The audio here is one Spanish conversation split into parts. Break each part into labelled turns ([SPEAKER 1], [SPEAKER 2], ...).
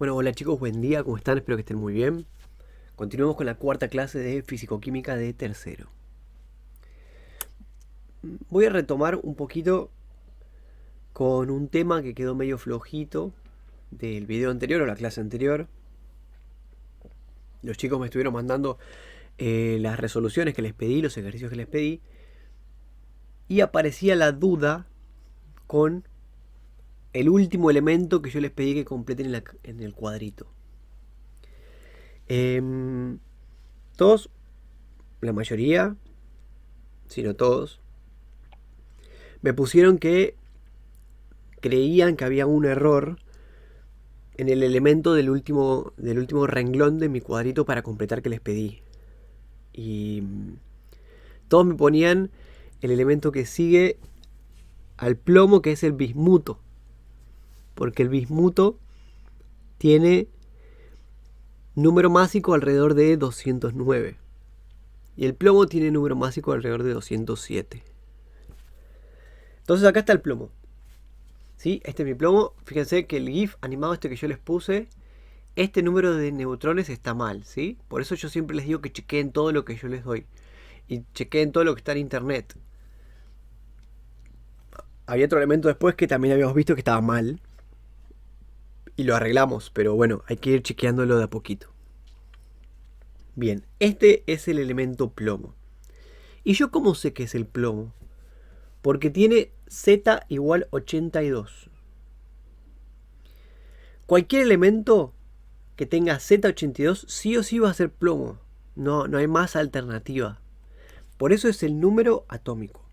[SPEAKER 1] Bueno, hola chicos, buen día, ¿cómo están? Espero que estén muy bien. Continuamos con la cuarta clase de Fisicoquímica de tercero. Voy a retomar un poquito con un tema que quedó medio flojito del video anterior o la clase anterior. Los chicos me estuvieron mandando las resoluciones que les pedí, los ejercicios que les pedí, y aparecía la duda con el último elemento que yo les pedí que completen en el cuadrito. Todos, la mayoría, si no todos, me pusieron que creían que había un error en el elemento del último renglón de mi cuadrito para completar que les pedí. Y todos me ponían el elemento que sigue al plomo, que es el bismuto. Porque el bismuto tiene número másico alrededor de 209. Y el plomo tiene número másico alrededor de 207. Entonces acá está el plomo. ¿Sí? Este es mi plomo. Fíjense que el GIF animado que yo les puse, este número de neutrones está mal, ¿sí? Por eso yo siempre les digo que chequeen todo lo que yo les doy. Y chequeen todo lo que está en internet. Había otro elemento después que también habíamos visto que estaba mal. Y lo arreglamos, pero bueno, hay que ir chequeándolo de a poquito. Bien, este es el elemento plomo. ¿Y yo cómo sé que es el plomo? Porque tiene Z igual 82. Cualquier elemento que tenga Z82 sí o sí va a ser plomo. No hay más alternativa. Por eso es el número atómico.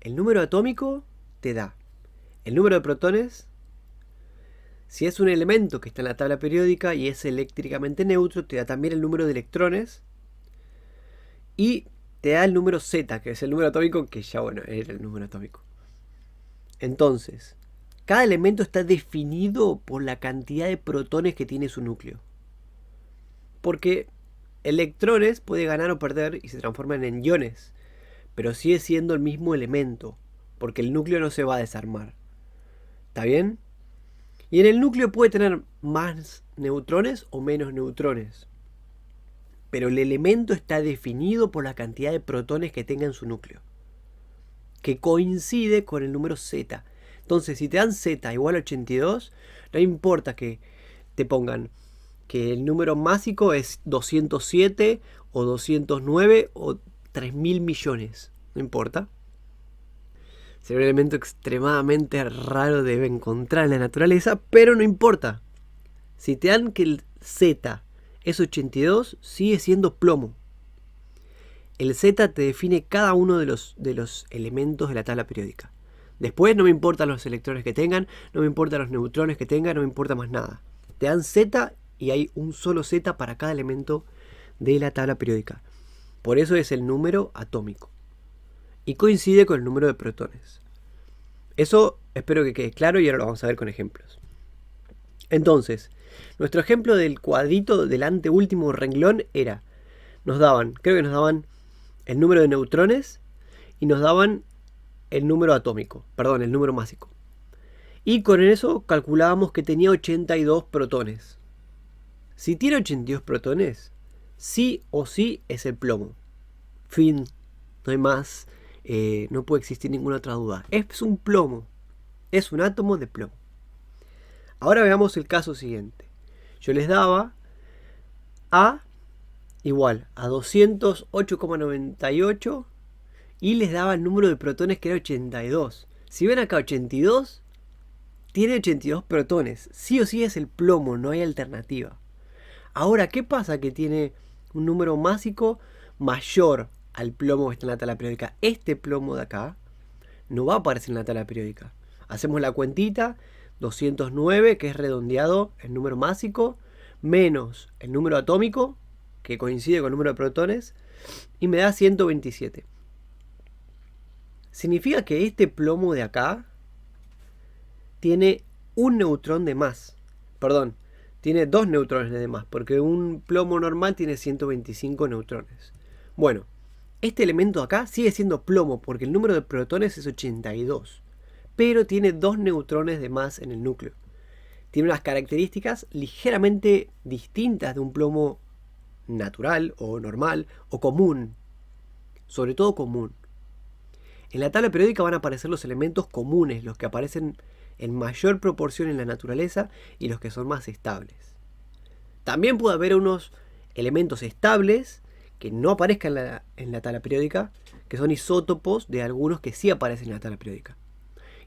[SPEAKER 1] El número atómico te da el número de protones. Si es un elemento que está en la tabla periódica y es eléctricamente neutro, te da también el número de electrones. Y te da el número Z, que es el número atómico, que ya bueno, era el número atómico. Entonces, cada elemento está definido por la cantidad de protones que tiene su núcleo. Porque electrones puede ganar o perder y se transforman en iones, pero sigue siendo el mismo elemento, porque el núcleo no se va a desarmar. ¿Está bien? Y en el núcleo puede tener más neutrones o menos neutrones. Pero el elemento está definido por la cantidad de protones que tenga en su núcleo, que coincide con el número Z. Entonces, si te dan Z igual a 82, no importa que te pongan que el número másico es 207 o 209 o 3000 millones. No importa. Sería un elemento extremadamente raro de encontrar en la naturaleza, pero no importa. Si te dan que el Z es 82, sigue siendo plomo. El Z te define cada uno de los elementos de la tabla periódica. Después no me importan los electrones que tengan, no me importan los neutrones que tengan, no me importa más nada. Te dan Z y hay un solo Z para cada elemento de la tabla periódica. Por eso es el número atómico. Y coincide con el número de protones. Eso espero que quede claro y ahora lo vamos a ver con ejemplos. Entonces, nuestro ejemplo del cuadrito del anteúltimo renglón era, creo que nos daban el número de neutrones y nos daban el número atómico, el número másico. Y con eso calculábamos que tenía 82 protones. Si tiene 82 protones, sí o sí es el plomo. Fin, no hay más, no puede existir ninguna otra duda. Es un plomo, es un átomo de plomo. Ahora veamos el caso siguiente. Yo les daba A igual a 208,98 y les daba el número de protones que era 82. Si ven acá 82, tiene 82 protones. Sí o sí es el plomo, no hay alternativa. Ahora, ¿qué pasa que tiene un número másico mayor al plomo que está en la tabla periódica? Este plomo de acá no va a aparecer en la tabla periódica. Hacemos la cuentita, 209, que es redondeado el número másico, menos el número atómico, que coincide con el número de protones, y me da 127. Significa que este plomo de acá tiene un neutrón de más. Perdón, tiene 2 neutrones de más, porque un plomo normal tiene 125 neutrones. Bueno, este elemento acá sigue siendo plomo, porque el número de protones es 82, pero tiene 2 neutrones de más en el núcleo. tiene unas características ligeramente distintas de un plomo natural o normal o común, sobre todo común. En la tabla periódica van a aparecer los elementos comunes, los que aparecen en mayor proporción en la naturaleza y los que son más estables. También puede haber unos elementos estables que no aparezcan en la tabla periódica, que son isótopos de algunos que sí aparecen en la tabla periódica.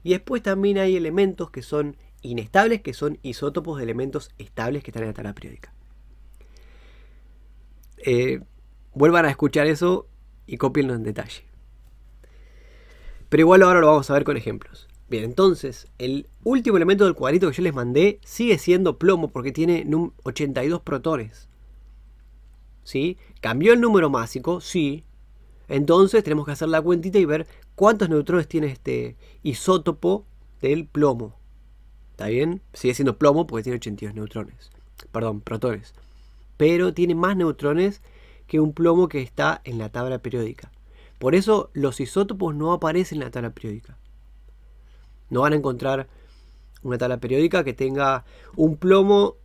[SPEAKER 1] Y después también hay elementos que son inestables, que son isótopos de elementos estables que están en la tabla periódica. Vuelvan a escuchar eso y cópienlo en detalle. Pero igual ahora lo vamos a ver con ejemplos. Bien, entonces, el último elemento del cuadrito que yo les mandé sigue siendo plomo porque tiene 82 protones. ¿Sí? ¿Cambió el número másico? Sí. Entonces tenemos que hacer la cuentita y ver cuántos neutrones tiene este isótopo del plomo. ¿Está bien? Sigue siendo plomo porque tiene 82 neutrones. Perdón, protones. Pero tiene más neutrones que un plomo que está en la tabla periódica. Por eso los isótopos no aparecen en la tabla periódica. No van a encontrar una tabla periódica que tenga un plomo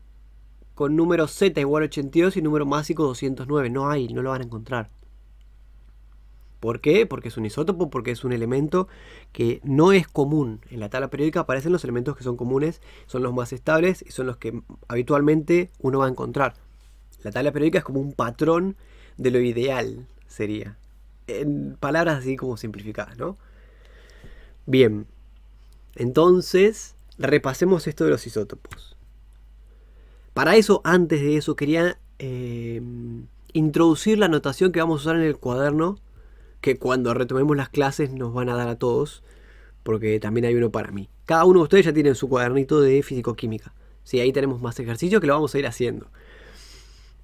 [SPEAKER 1] con número Z igual a 82 y número másico 209. No hay, no lo van a encontrar. ¿Por qué? Porque es un isótopo, porque es un elemento que no es común. En la tabla periódica aparecen los elementos que son comunes, son los más estables y son los que habitualmente uno va a encontrar. La tabla periódica es como un patrón de lo ideal, sería. En palabras así como simplificadas, ¿no? Bien, entonces repasemos esto de los isótopos. Para eso, antes de eso, quería introducir la notación que vamos a usar en el cuaderno, que cuando retomemos las clases nos van a dar a todos, porque también hay uno para mí. Cada uno de ustedes ya tiene su cuadernito de físico-química. Sí, ahí tenemos más ejercicios que lo vamos a ir haciendo.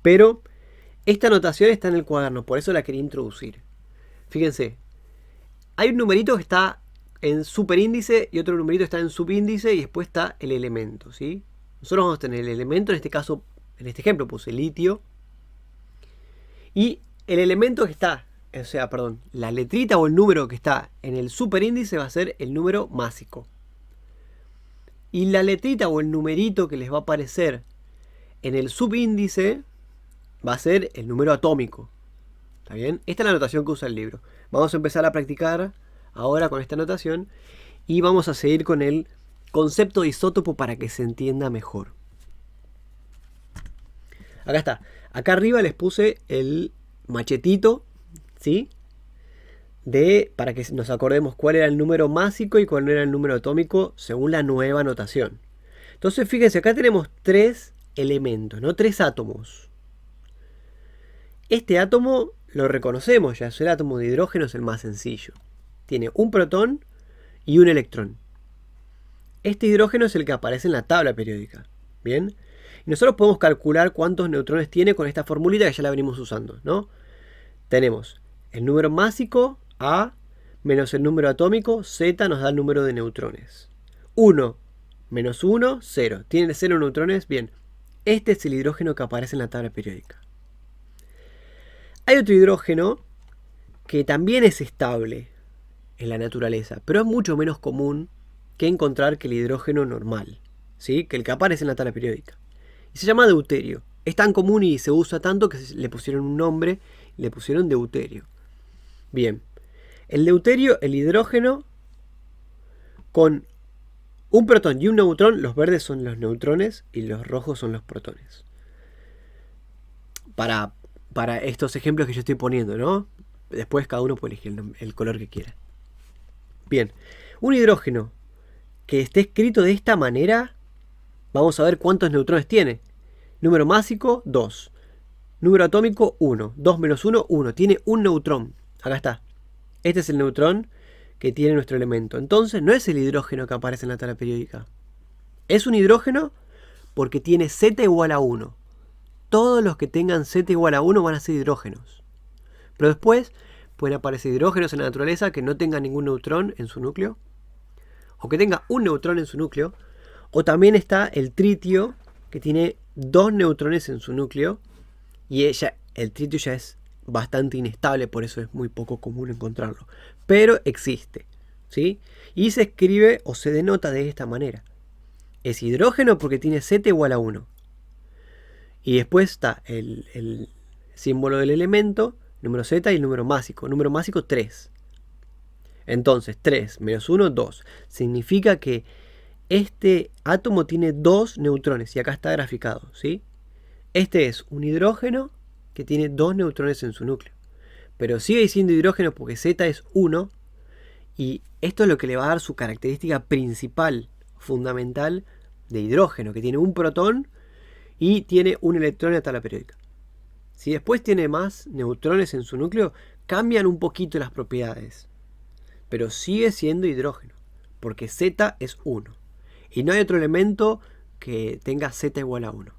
[SPEAKER 1] Pero esta notación está en el cuaderno, por eso la quería introducir. Fíjense, hay un numerito que está en superíndice y otro numerito está en subíndice y después está el elemento, ¿sí? Nosotros vamos a tener el elemento, en este caso, en este ejemplo puse litio. Y el elemento que está, o sea, perdón, la letrita o el número que está en el superíndice va a ser el número másico. Y la letrita o el numerito que les va a aparecer en el subíndice va a ser el número atómico. ¿Está bien? Esta es la notación que usa el libro. Vamos a empezar a practicar ahora con esta notación y vamos a seguir con el concepto de isótopo para que se entienda mejor. Acá está. Acá arriba les puse el machetito, ¿sí? Para que nos acordemos cuál era el número másico y cuál era el número atómico según la nueva notación. Entonces fíjense, acá tenemos 3 elementos, ¿no? 3 átomos. Este átomo lo reconocemos ya, es el átomo de hidrógeno, es el más sencillo. Tiene un protón y un electrón. Este hidrógeno es el que aparece en la tabla periódica. ¿Bien? Y nosotros podemos calcular cuántos neutrones tiene con esta formulita que ya la venimos usando, ¿no? Tenemos el número másico, A, menos el número atómico, Z, nos da el número de neutrones. 1 menos 1, 0. ¿Tiene 0 neutrones? Bien. Este es el hidrógeno que aparece en la tabla periódica. Hay otro hidrógeno que también es estable en la naturaleza, pero es mucho menos común que encontrar que el hidrógeno normal, ¿sí? Que el que aparece en la tabla periódica. Y se llama deuterio. Es tan común y se usa tanto que le pusieron un nombre y le pusieron deuterio. Bien, el deuterio, el hidrógeno con un protón y un neutrón, los verdes son los neutrones y los rojos son los protones. Para estos ejemplos que yo estoy poniendo, ¿no? Después cada uno puede elegir el color que quiera. Bien, un hidrógeno que esté escrito de esta manera, vamos a ver cuántos neutrones tiene. Número másico, 2. Número atómico, 1. 2 menos 1, 1. Tiene un neutrón. Acá está. Este es el neutrón que tiene nuestro elemento. Entonces no es el hidrógeno que aparece en la tabla periódica. Es un hidrógeno porque tiene Z igual a 1. Todos los que tengan Z igual a 1 van a ser hidrógenos. Pero después pueden aparecer hidrógenos en la naturaleza que no tengan ningún neutrón en su núcleo. O que tenga un neutrón en su núcleo. O también está el tritio que tiene 2 neutrones en su núcleo. Y el tritio ya es bastante inestable, por eso es muy poco común encontrarlo. Pero existe, ¿sí? Y se escribe o se denota de esta manera. es hidrógeno porque tiene Z igual a 1. Y después está el símbolo del elemento, número Z y el número másico. Número másico 3. Entonces 3 menos 1, 2. Significa que este átomo tiene 2 neutrones. Y acá está graficado, ¿sí? Este es un hidrógeno que tiene 2 neutrones en su núcleo. Pero sigue siendo hidrógeno porque Z es 1. Y esto es lo que le va a dar su característica principal, fundamental, de hidrógeno, que tiene un protón y tiene un electrón en la tabla periódica. Si después tiene más neutrones en su núcleo, cambian un poquito las propiedades. Pero sigue siendo hidrógeno, porque Z es 1. Y no hay otro elemento que tenga Z igual a 1.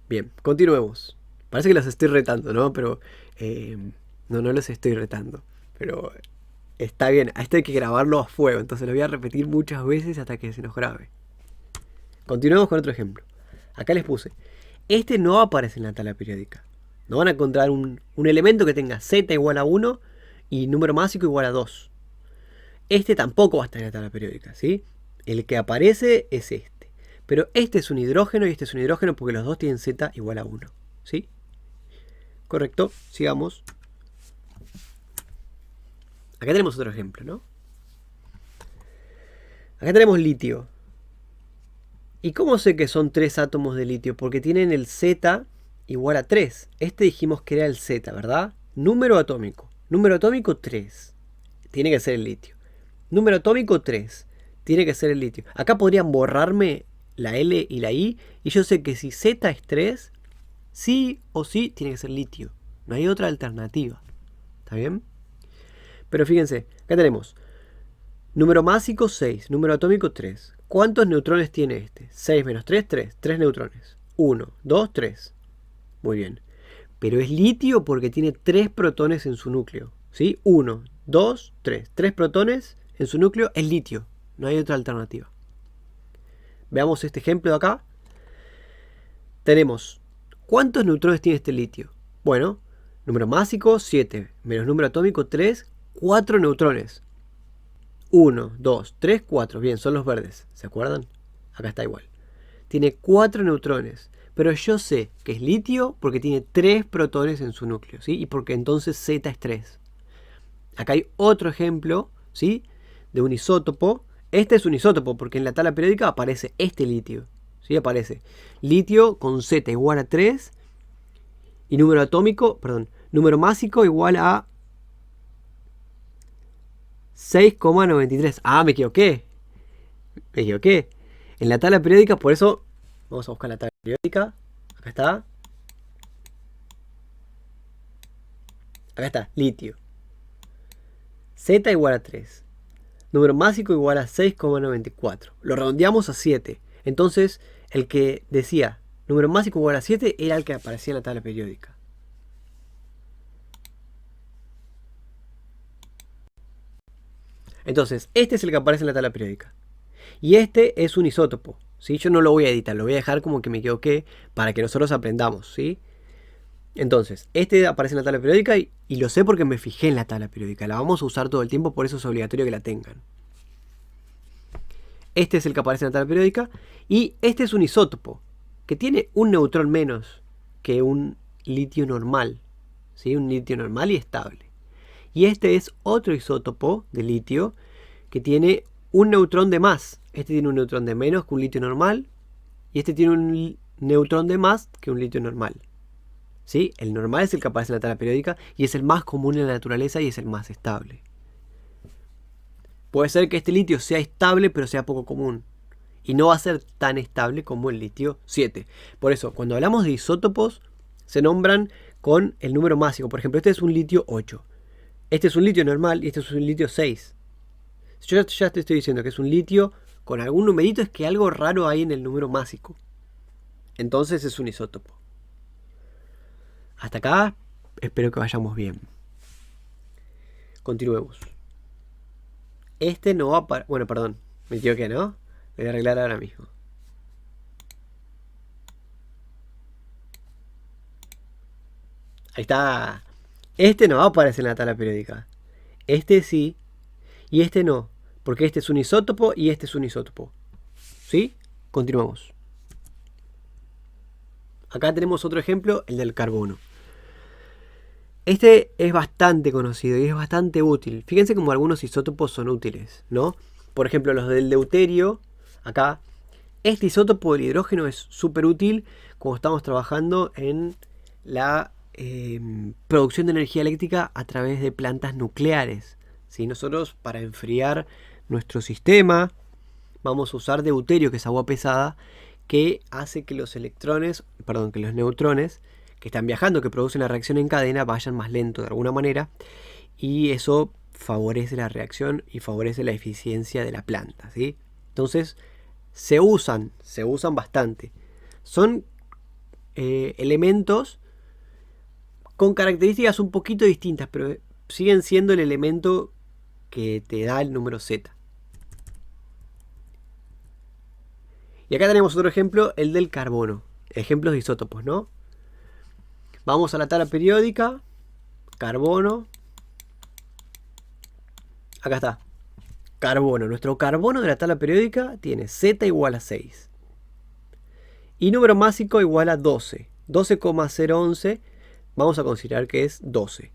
[SPEAKER 1] Bien, continuemos. Parece que los estoy retando, ¿no? Pero no los estoy retando. Pero está bien, a esto hay que grabarlo a fuego. Entonces lo voy a repetir muchas veces hasta que se nos grabe. Continuemos con otro ejemplo. Acá les puse. Este no aparece en la tabla periódica. No van a encontrar un elemento que tenga Z igual a 1 y número másico igual a 2. Este tampoco va a estar en la tabla periódica, ¿sí? El que aparece es este. Pero este es un hidrógeno y este es un hidrógeno porque los dos tienen Z igual a 1, ¿sí? Correcto, sigamos. Acá tenemos otro ejemplo, ¿no? Acá tenemos litio. ¿Y cómo sé que son 3 átomos de litio? Porque tienen el Z igual a 3. Este dijimos que era el Z, ¿verdad? Número atómico. Número atómico 3. Tiene que ser el litio. Número atómico 3. Tiene que ser el litio. Acá podrían borrarme la L y la I. Y yo sé que si Z es 3, sí o sí tiene que ser litio. No hay otra alternativa. ¿Está bien? Pero fíjense, acá tenemos número másico 6, número atómico 3. ¿Cuántos neutrones tiene este? 6 menos 3, 3. 3 neutrones. 1, 2, 3. Muy bien. Pero es litio porque tiene 3 protones en su núcleo. ¿Sí? 1, 2, 3. 3 protones en su núcleo es litio. No hay otra alternativa. Veamos este ejemplo de acá. Tenemos, ¿cuántos neutrones tiene este litio? Bueno, número másico 7, menos número atómico 3, 4 neutrones. 1, 2, 3, 4. Bien, son los verdes. ¿Se acuerdan? Acá está igual. Tiene 4 neutrones. Pero yo sé que es litio porque tiene 3 protones en su núcleo, ¿sí? Y porque entonces Z es 3. Acá hay otro ejemplo, ¿sí? De un isótopo. Este es un isótopo porque en la tabla periódica aparece este litio. ¿Sí? Aparece litio con Z igual a 3 y número atómico, perdón, número másico igual a 6,93. Ah, me equivoqué. Me equivoqué. En la tabla periódica, por eso vamos a buscar la tabla periódica. Acá está. Acá está, litio. Z igual a 3. Número másico igual a 6,94. Lo redondeamos a 7. Entonces, el que decía número másico igual a 7 era el que aparecía en la tabla periódica. Entonces, este es el que aparece en la tabla periódica. Y este es un isótopo, ¿sí? Yo no lo voy a editar, lo voy a dejar como que me equivoqué para que nosotros aprendamos, ¿sí? Entonces, este aparece en la tabla periódica y lo sé porque me fijé en la tabla periódica. La vamos a usar todo el tiempo, por eso es obligatorio que la tengan. Este es el que aparece en la tabla periódica y este es un isótopo que tiene un neutrón menos que un litio normal, ¿sí? Un litio normal y estable. Y este es otro isótopo de litio que tiene un neutrón de más. Este tiene un neutrón de menos que un litio normal y este tiene un neutrón de más que un litio normal. ¿Sí? El normal es el que aparece en la tabla periódica y es el más común en la naturaleza y es el más estable. Puede ser que este litio sea estable pero sea poco común. Y no va a ser tan estable como el litio 7. Por eso, cuando hablamos de isótopos, se nombran con el número másico. Por ejemplo, este es un litio 8. Este es un litio normal y este es un litio 6. Yo ya te estoy diciendo que es un litio con algún numerito, es que algo raro hay en el número másico. Entonces es un isótopo. Hasta acá espero que vayamos bien. Continuemos. Este no va para... Bueno, perdón. Me equivoqué, ¿no? Lo voy a arreglar ahora mismo. Ahí está. Este no va a aparecer en la tabla periódica. Este sí. Y este no. Porque este es un isótopo y este es un isótopo. ¿Sí? Continuamos. Acá tenemos otro ejemplo, el del carbono. Este es bastante conocido y es bastante útil. Fíjense cómo algunos isótopos son útiles, ¿no? Por ejemplo, los del deuterio, acá. Este isótopo del hidrógeno es súper útil cuando estamos trabajando en la producción de energía eléctrica a través de plantas nucleares. ¿Sí? Nosotros, para enfriar nuestro sistema, vamos a usar deuterio, que es agua pesada, que hace que los que los neutrones que están viajando, que producen la reacción en cadena, vayan más lento de alguna manera, y eso favorece la reacción y favorece la eficiencia de la planta, ¿sí? Entonces, se usan bastante. Son elementos con características un poquito distintas, pero siguen siendo el elemento que te da el número Z. Y acá tenemos otro ejemplo, el del carbono. Ejemplos de isótopos, ¿no? Vamos a la tabla periódica. Carbono. Acá está. Carbono. Nuestro carbono de la tabla periódica tiene Z igual a 6. Y número másico igual a 12. 12,011. Vamos a considerar que es 12.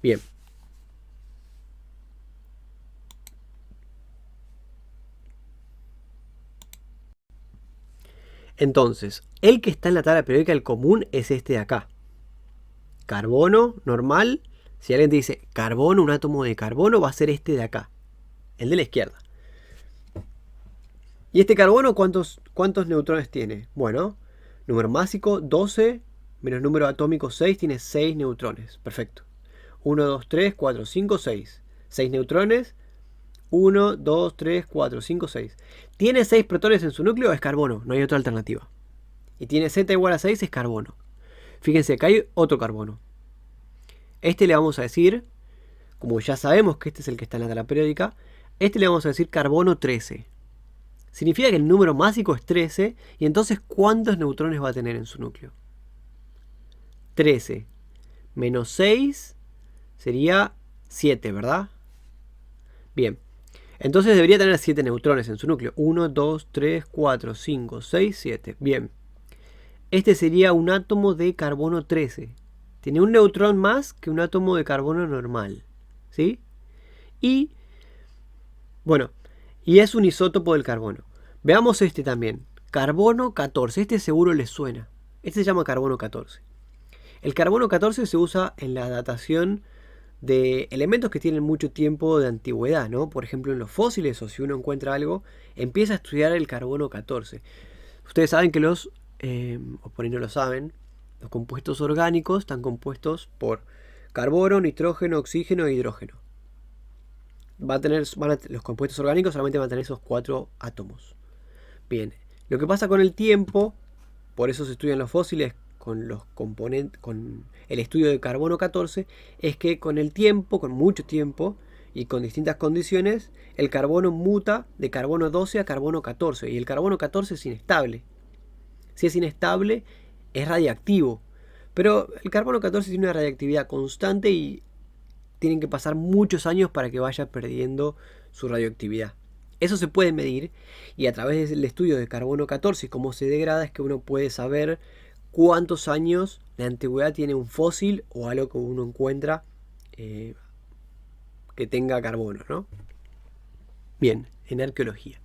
[SPEAKER 1] Bien. Entonces, el que está en la tabla periódica, el común, es este de acá. Carbono normal. Si alguien te dice carbono, un átomo de carbono, va a ser este de acá. El de la izquierda. ¿Y este carbono cuántos neutrones tiene? Bueno, número másico 12 menos número atómico 6 tiene 6 neutrones. Perfecto. 1, 2, 3, 4, 5, 6. 6 neutrones. 1, 2, 3, 4, 5, 6. ¿Tiene 6 protones en su núcleo? Es carbono, no hay otra alternativa. Y tiene Z igual a 6, es carbono. Fíjense que hay otro carbono. Este le vamos a decir, como ya sabemos que este es el que está en la tabla periódica, este le vamos a decir carbono 13. Significa que el número másico es 13, y entonces ¿cuántos neutrones va a tener en su núcleo? 13 menos 6 sería 7, ¿verdad? Bien. Entonces debería tener 7 neutrones en su núcleo. 1, 2, 3, 4, 5, 6, 7. Bien. Este sería un átomo de carbono 13. Tiene un neutrón más que un átomo de carbono normal. ¿Sí? Y, bueno, y es un isótopo del carbono. Veamos este también. Carbono 14. Este seguro les suena. Este se llama carbono 14. El carbono 14 se usa en la datación de elementos que tienen mucho tiempo de antigüedad, ¿no? Por ejemplo, en los fósiles, o si uno encuentra algo, empieza a estudiar el carbono 14. Ustedes saben que o por ahí no lo saben, los compuestos orgánicos están compuestos por carbono, nitrógeno, oxígeno e hidrógeno. Los compuestos orgánicos solamente van a tener esos 4 átomos. Bien, lo que pasa con el tiempo, por eso se estudian los fósiles con los componentes, con el estudio de carbono 14, es que con el tiempo, con mucho tiempo y con distintas condiciones, el carbono muta de carbono 12 a carbono 14, y el carbono 14 es inestable. Si es inestable, es radiactivo, pero el carbono 14 tiene una radiactividad constante y tienen que pasar muchos años para que vaya perdiendo su radioactividad. Eso se puede medir, y a través del estudio de carbono 14 y cómo se degrada es que uno puede saber cuántos años de antigüedad tiene un fósil o algo que uno encuentra que tenga carbono, ¿no? Bien, en arqueología.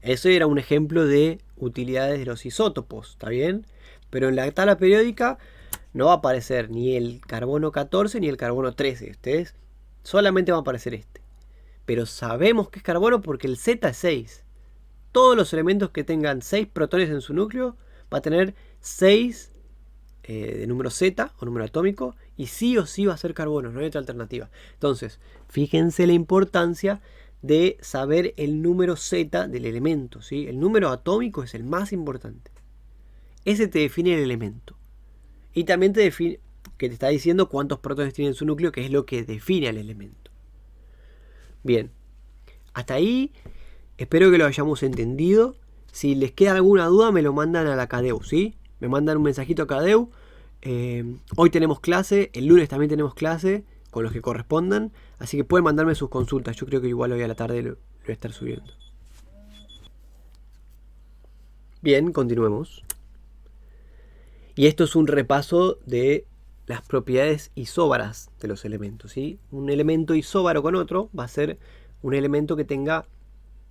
[SPEAKER 1] Eso era un ejemplo de utilidades de los isótopos, ¿está bien? Pero en la tabla periódica no va a aparecer ni el carbono 14 ni el carbono 13. Ustedes solamente va a aparecer este. Pero sabemos que es carbono porque el Z es 6. Todos los elementos que tengan 6 protones en su núcleo va a tener 6 de número Z o número atómico, y sí o sí va a ser carbono, no hay otra alternativa. Entonces, fíjense la importancia de saber el número Z del elemento, ¿sí? El número atómico es el más importante. Ese te define el elemento. Y también te define, que te está diciendo cuántos protones tiene en su núcleo, que es lo que define al elemento. Bien, hasta ahí espero que lo hayamos entendido. Si les queda alguna duda, me lo mandan a la Cadeu, ¿sí? Me mandan un mensajito a Cadeu. Hoy tenemos clase, el lunes también tenemos clase. con los que correspondan. Así que pueden mandarme sus consultas. Yo creo que igual hoy a la tarde lo voy a estar subiendo. Bien, continuemos. Y esto es un repaso de las propiedades isóbaras de los elementos, ¿sí? Un elemento isóbaro con otro va a ser un elemento que tenga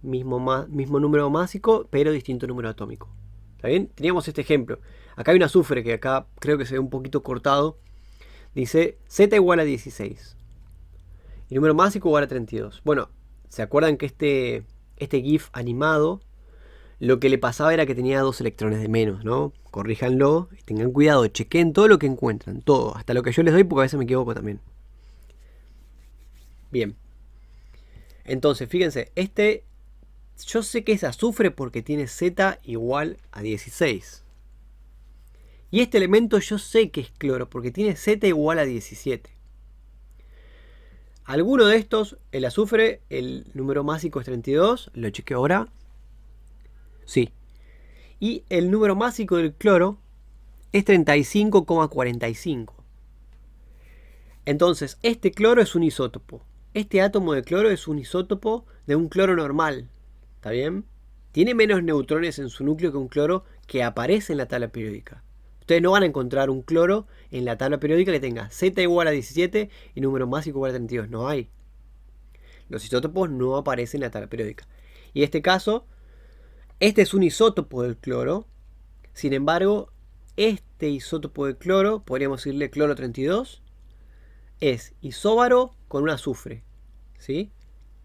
[SPEAKER 1] mismo número másico, pero distinto número atómico. ¿Está bien? Teníamos este ejemplo. Acá hay un azufre que acá creo que se ve un poquito cortado. Dice Z igual a 16. Y número másico igual a 32. Bueno, ¿se acuerdan que este GIF animado lo que le pasaba era que tenía 2 electrones de menos, ¿no? Corríjanlo y tengan cuidado, chequen todo lo que encuentran, todo, hasta lo que yo les doy porque a veces me equivoco también. Bien. Entonces, fíjense, yo sé que es azufre porque tiene Z igual a 16. Y este elemento yo sé que es cloro porque tiene Z igual a 17. Alguno de estos, el azufre, el número másico es 32, lo chequeo ahora. Sí. Y el número másico del cloro es 35,45. Entonces, este cloro es un isótopo. Este átomo de cloro es un isótopo de un cloro normal. ¿Está bien? Tiene menos neutrones en su núcleo que un cloro que aparece en la tabla periódica. Ustedes no van a encontrar un cloro en la tabla periódica que tenga Z igual a 17 y número másico igual a 32. No hay. Los isótopos no aparecen en la tabla periódica. Y en este caso, este es un isótopo del cloro. Sin embargo, este isótopo de cloro, podríamos decirle cloro 32, es isóbaro con un azufre. ¿Sí?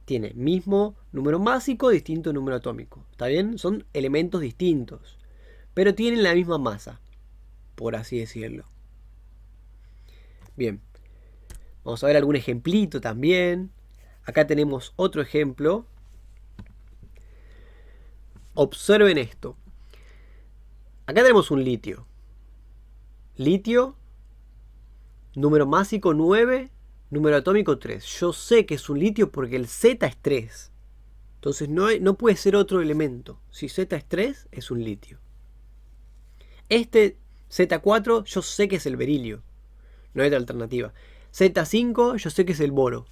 [SPEAKER 1] Tiene mismo número másico, distinto número atómico. ¿Está bien? Son elementos distintos. Pero tienen la misma masa, por así decirlo. Bien. Vamos a ver algún ejemplito también. Acá tenemos otro ejemplo. Observen esto. Acá tenemos un litio. Litio, número másico 9, número atómico 3. Yo sé que es un litio porque el Z es 3. Entonces no puede ser otro elemento. Si Z es 3, es un litio. Este Z4 yo sé que es el berilio. No hay otra alternativa. Z5 yo sé que es el boro.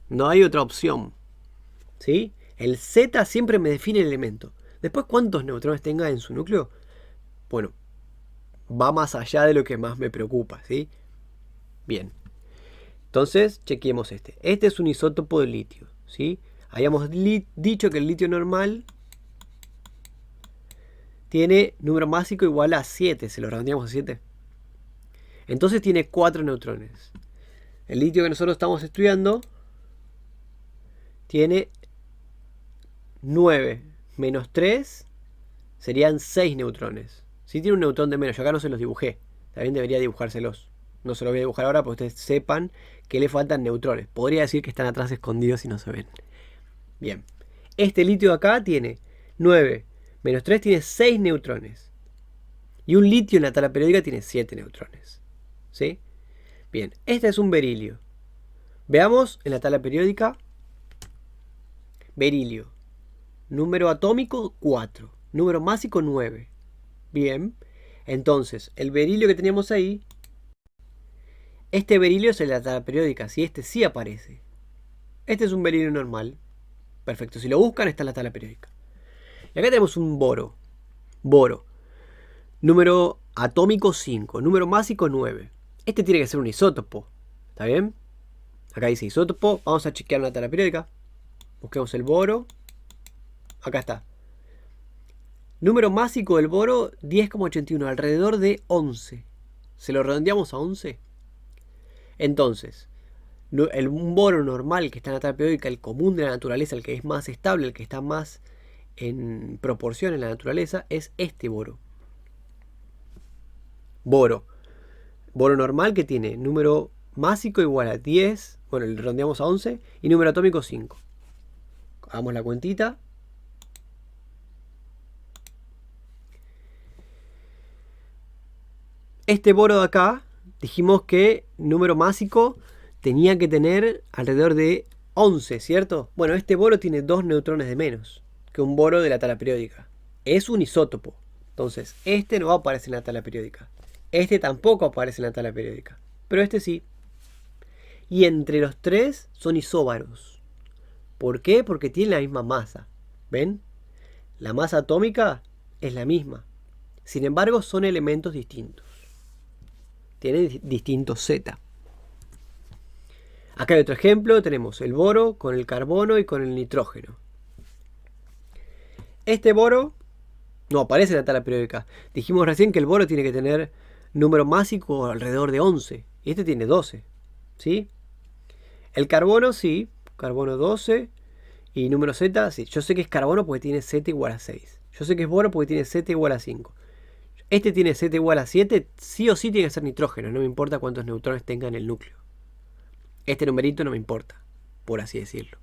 [SPEAKER 1] No hay otra opción. ¿Sí? El Z siempre me define el elemento. Después, ¿cuántos neutrones tenga en su núcleo? Bueno, va más allá de lo que más me preocupa, ¿sí? Bien. Entonces, chequeemos este. Este es un isótopo de litio, ¿sí? Habíamos dicho que el litio normal tiene número másico igual a 7. Se lo redondeamos a 7. Entonces tiene 4 neutrones. El litio que nosotros estamos estudiando tiene 9 menos 3 serían 6 neutrones. Si tiene un neutrón de menos, yo acá no se los dibujé. También debería dibujárselos. No se los voy a dibujar ahora para que ustedes sepan que le faltan neutrones. Podría decir que están atrás escondidos y no se ven. Bien. Este litio de acá tiene 9 menos 3 tiene 6 neutrones. Y un litio en la tabla periódica tiene 7 neutrones. ¿Sí? Bien. Este es un berilio. Veamos en la tabla periódica. Berilio. Número atómico 4. Número másico 9. Bien. Entonces, el berilio que teníamos ahí. Este berilio es en la tabla periódica. Si este sí aparece. Este es un berilio normal. Perfecto. Si lo buscan, está en la tabla periódica. Y acá tenemos un boro. Boro. Número atómico 5. Número másico 9. Este tiene que ser un isótopo. ¿Está bien? Acá dice isótopo. Vamos a chequear la tabla periódica. Busquemos el boro. Acá está. Número másico del boro 10,81. Alrededor de 11. ¿Se lo redondeamos a 11? Entonces, un boro normal que está en la tabla periódica, el común de la naturaleza, el que es más estable, el que está más en proporción en la naturaleza, es este boro. Boro. Boro normal que tiene número másico igual a 10, bueno, le redondeamos a 11, y número atómico 5. Hagamos la cuentita. Este boro de acá, dijimos que número másico tenía que tener alrededor de 11, ¿cierto? Bueno, este boro tiene 2 neutrones de menos que un boro de la tabla periódica. Es un isótopo. Entonces, este no aparece en la tabla periódica. Este tampoco aparece en la tabla periódica. Pero este sí. Y entre los tres son isóbaros. ¿Por qué? Porque tienen la misma masa. ¿Ven? La masa atómica es la misma. Sin embargo, son elementos distintos. Tienen distintos Z. Acá hay otro ejemplo. Tenemos el boro con el carbono y con el nitrógeno. Este boro no aparece en la tabla periódica. Dijimos recién que el boro tiene que tener número másico alrededor de 11. Y este tiene 12. ¿Sí? El carbono sí. Carbono 12. Y número Z, sí. Yo sé que es carbono porque tiene Z igual a 6. Yo sé que es boro porque tiene Z igual a 5. Este tiene Z igual a 7. Sí o sí tiene que ser nitrógeno. No me importa cuántos neutrones tenga en el núcleo. Este numerito no me importa, por así decirlo.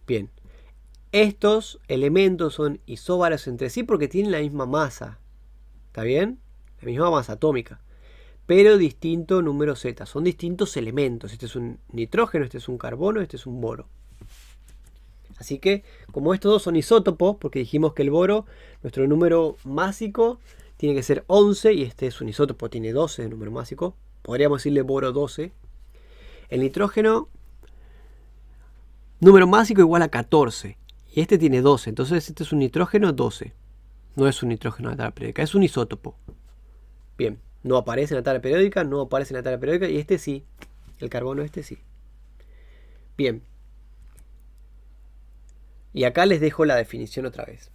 [SPEAKER 1] Bien. Estos elementos son isóbaros entre sí porque tienen la misma masa. ¿Está bien? La misma masa atómica. Pero distinto número Z. Son distintos elementos. Este es un nitrógeno, este es un carbono, este es un boro. Así que, como estos dos son isótopos, porque dijimos que el boro, nuestro número másico, tiene que ser 11, y este es un isótopo, tiene 12 de número másico. Podríamos decirle boro 12. El nitrógeno, número másico igual a 14. Y este tiene 12, entonces este es un nitrógeno 12. No es un nitrógeno de la tabla periódica, es un isótopo. Bien, no aparece en la tabla periódica, no aparece en la tabla periódica, y este sí. El carbono este sí. Bien. Y acá les dejo la definición otra vez.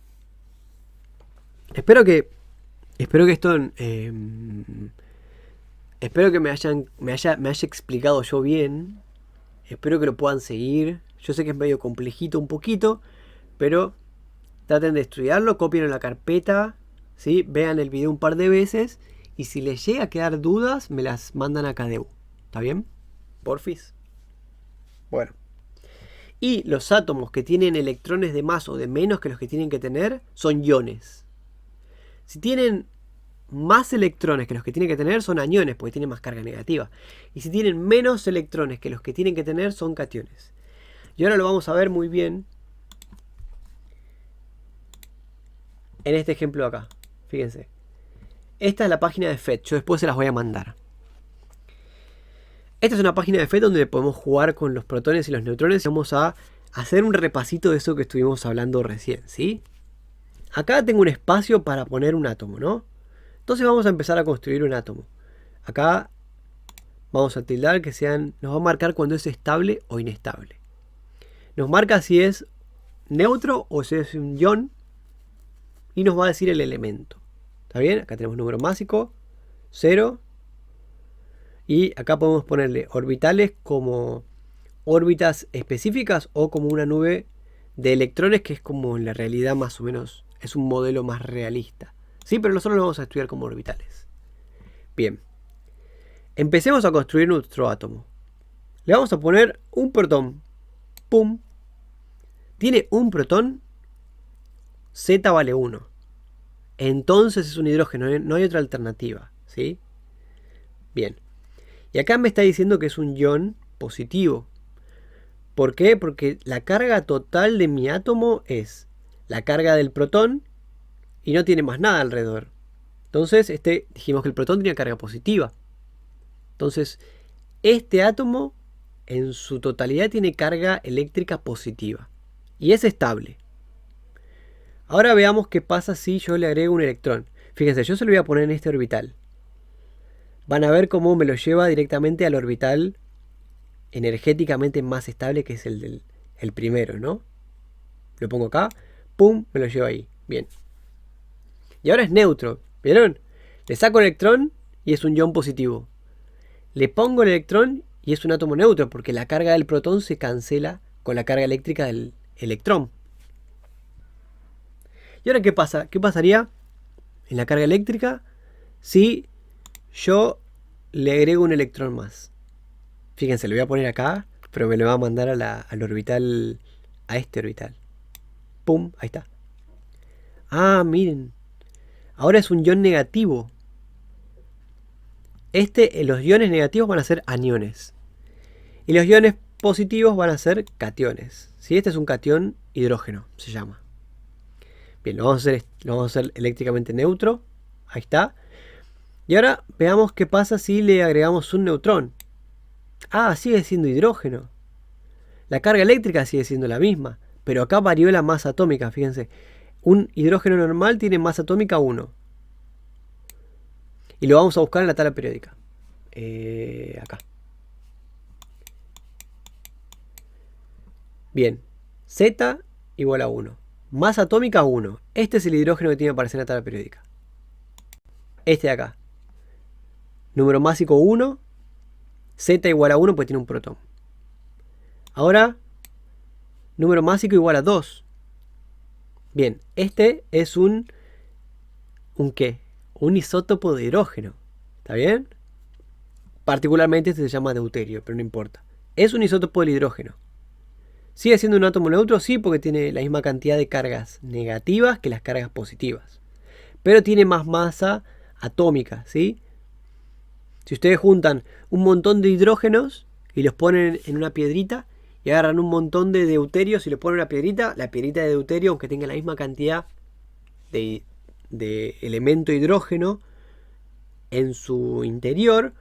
[SPEAKER 1] Espero que esto... espero que me haya explicado yo bien. Espero que lo puedan seguir. Yo sé que es medio complejito un poquito, pero traten de estudiarlo, copien en la carpeta, ¿sí? Vean el video un par de veces y si les llega a quedar dudas, me las mandan a Cadeu. ¿Está bien? Porfis. Bueno. Y los átomos que tienen electrones de más o de menos que los que tienen que tener son iones. Si tienen más electrones que los que tienen que tener son aniones, porque tienen más carga negativa. Y si tienen menos electrones que los que tienen que tener son cationes. Y ahora lo vamos a ver muy bien en este ejemplo de acá. Fíjense. Esta es la página de FET. Yo después se las voy a mandar. Esta es una página de FET donde podemos jugar con los protones y los neutrones. Y vamos a hacer un repasito de eso que estuvimos hablando recién, ¿sí? Acá tengo un espacio para poner un átomo, ¿no? Entonces vamos a empezar a construir un átomo. Acá vamos a tildar que nos va a marcar cuando es estable o inestable. Nos marca si es neutro o si es un ion. Y nos va a decir el elemento. ¿Está bien? Acá tenemos número másico, 0. Y acá podemos ponerle orbitales como órbitas específicas o como una nube de electrones, que es como en la realidad más o menos, es un modelo más realista. Sí, pero nosotros lo vamos a estudiar como orbitales. Bien. Empecemos a construir nuestro átomo. Le vamos a poner un protón. ¡Pum! Tiene un protón. Z vale 1. Entonces es un hidrógeno, no hay otra alternativa, ¿sí? Bien. Y acá me está diciendo que es un ion positivo. ¿Por qué? Porque la carga total de mi átomo es la carga del protón y no tiene más nada alrededor. Entonces, dijimos que el protón tenía carga positiva. Entonces, este átomo en su totalidad tiene carga eléctrica positiva. Y es estable. Ahora veamos qué pasa si yo le agrego un electrón. Fíjense, yo se lo voy a poner en este orbital. Van a ver cómo me lo lleva directamente al orbital energéticamente más estable, que es el primero, ¿no? Lo pongo acá, ¡pum! Me lo lleva ahí. Bien. Y ahora es neutro, ¿vieron? Le saco el electrón y es un ion positivo. Le pongo el electrón y es un átomo neutro, porque la carga del protón se cancela con la carga eléctrica del electrón. ¿Y ahora qué pasa? ¿Qué pasaría en la carga eléctrica si yo le agrego un electrón más? Fíjense, lo voy a poner acá, pero me lo va a mandar al orbital, a este orbital. ¡Pum! Ahí está. Ah, miren. Ahora es un ion negativo. Los iones negativos van a ser aniones. Y los iones positivos van a ser cationes. ¿Sí? Este es un catión hidrógeno, se llama. Bien, lo vamos a hacer eléctricamente neutro. Ahí está. Y ahora veamos qué pasa si le agregamos un neutrón. Ah, sigue siendo hidrógeno. La carga eléctrica sigue siendo la misma, pero acá varió la masa atómica, fíjense. Un hidrógeno normal tiene masa atómica 1. Y lo vamos a buscar en la tabla periódica. Acá. Bien. Z igual a 1. Masa atómica 1. Este es el hidrógeno que tiene que aparecer en la tabla periódica. Este de acá. Número másico 1. Z igual a 1 porque tiene un protón. Ahora, número másico igual a 2. Bien, este es un ¿qué? Un isótopo de hidrógeno. ¿Está bien? Particularmente este se llama deuterio, pero no importa. Es un isótopo del hidrógeno. ¿Sigue siendo un átomo neutro? Sí, porque tiene la misma cantidad de cargas negativas que las cargas positivas. Pero tiene más masa atómica, ¿sí? Si ustedes juntan un montón de hidrógenos y los ponen en una piedrita y agarran un montón de deuterios y los ponen en una piedrita, la piedrita de deuterio, aunque tenga la misma cantidad de elemento hidrógeno en su interior,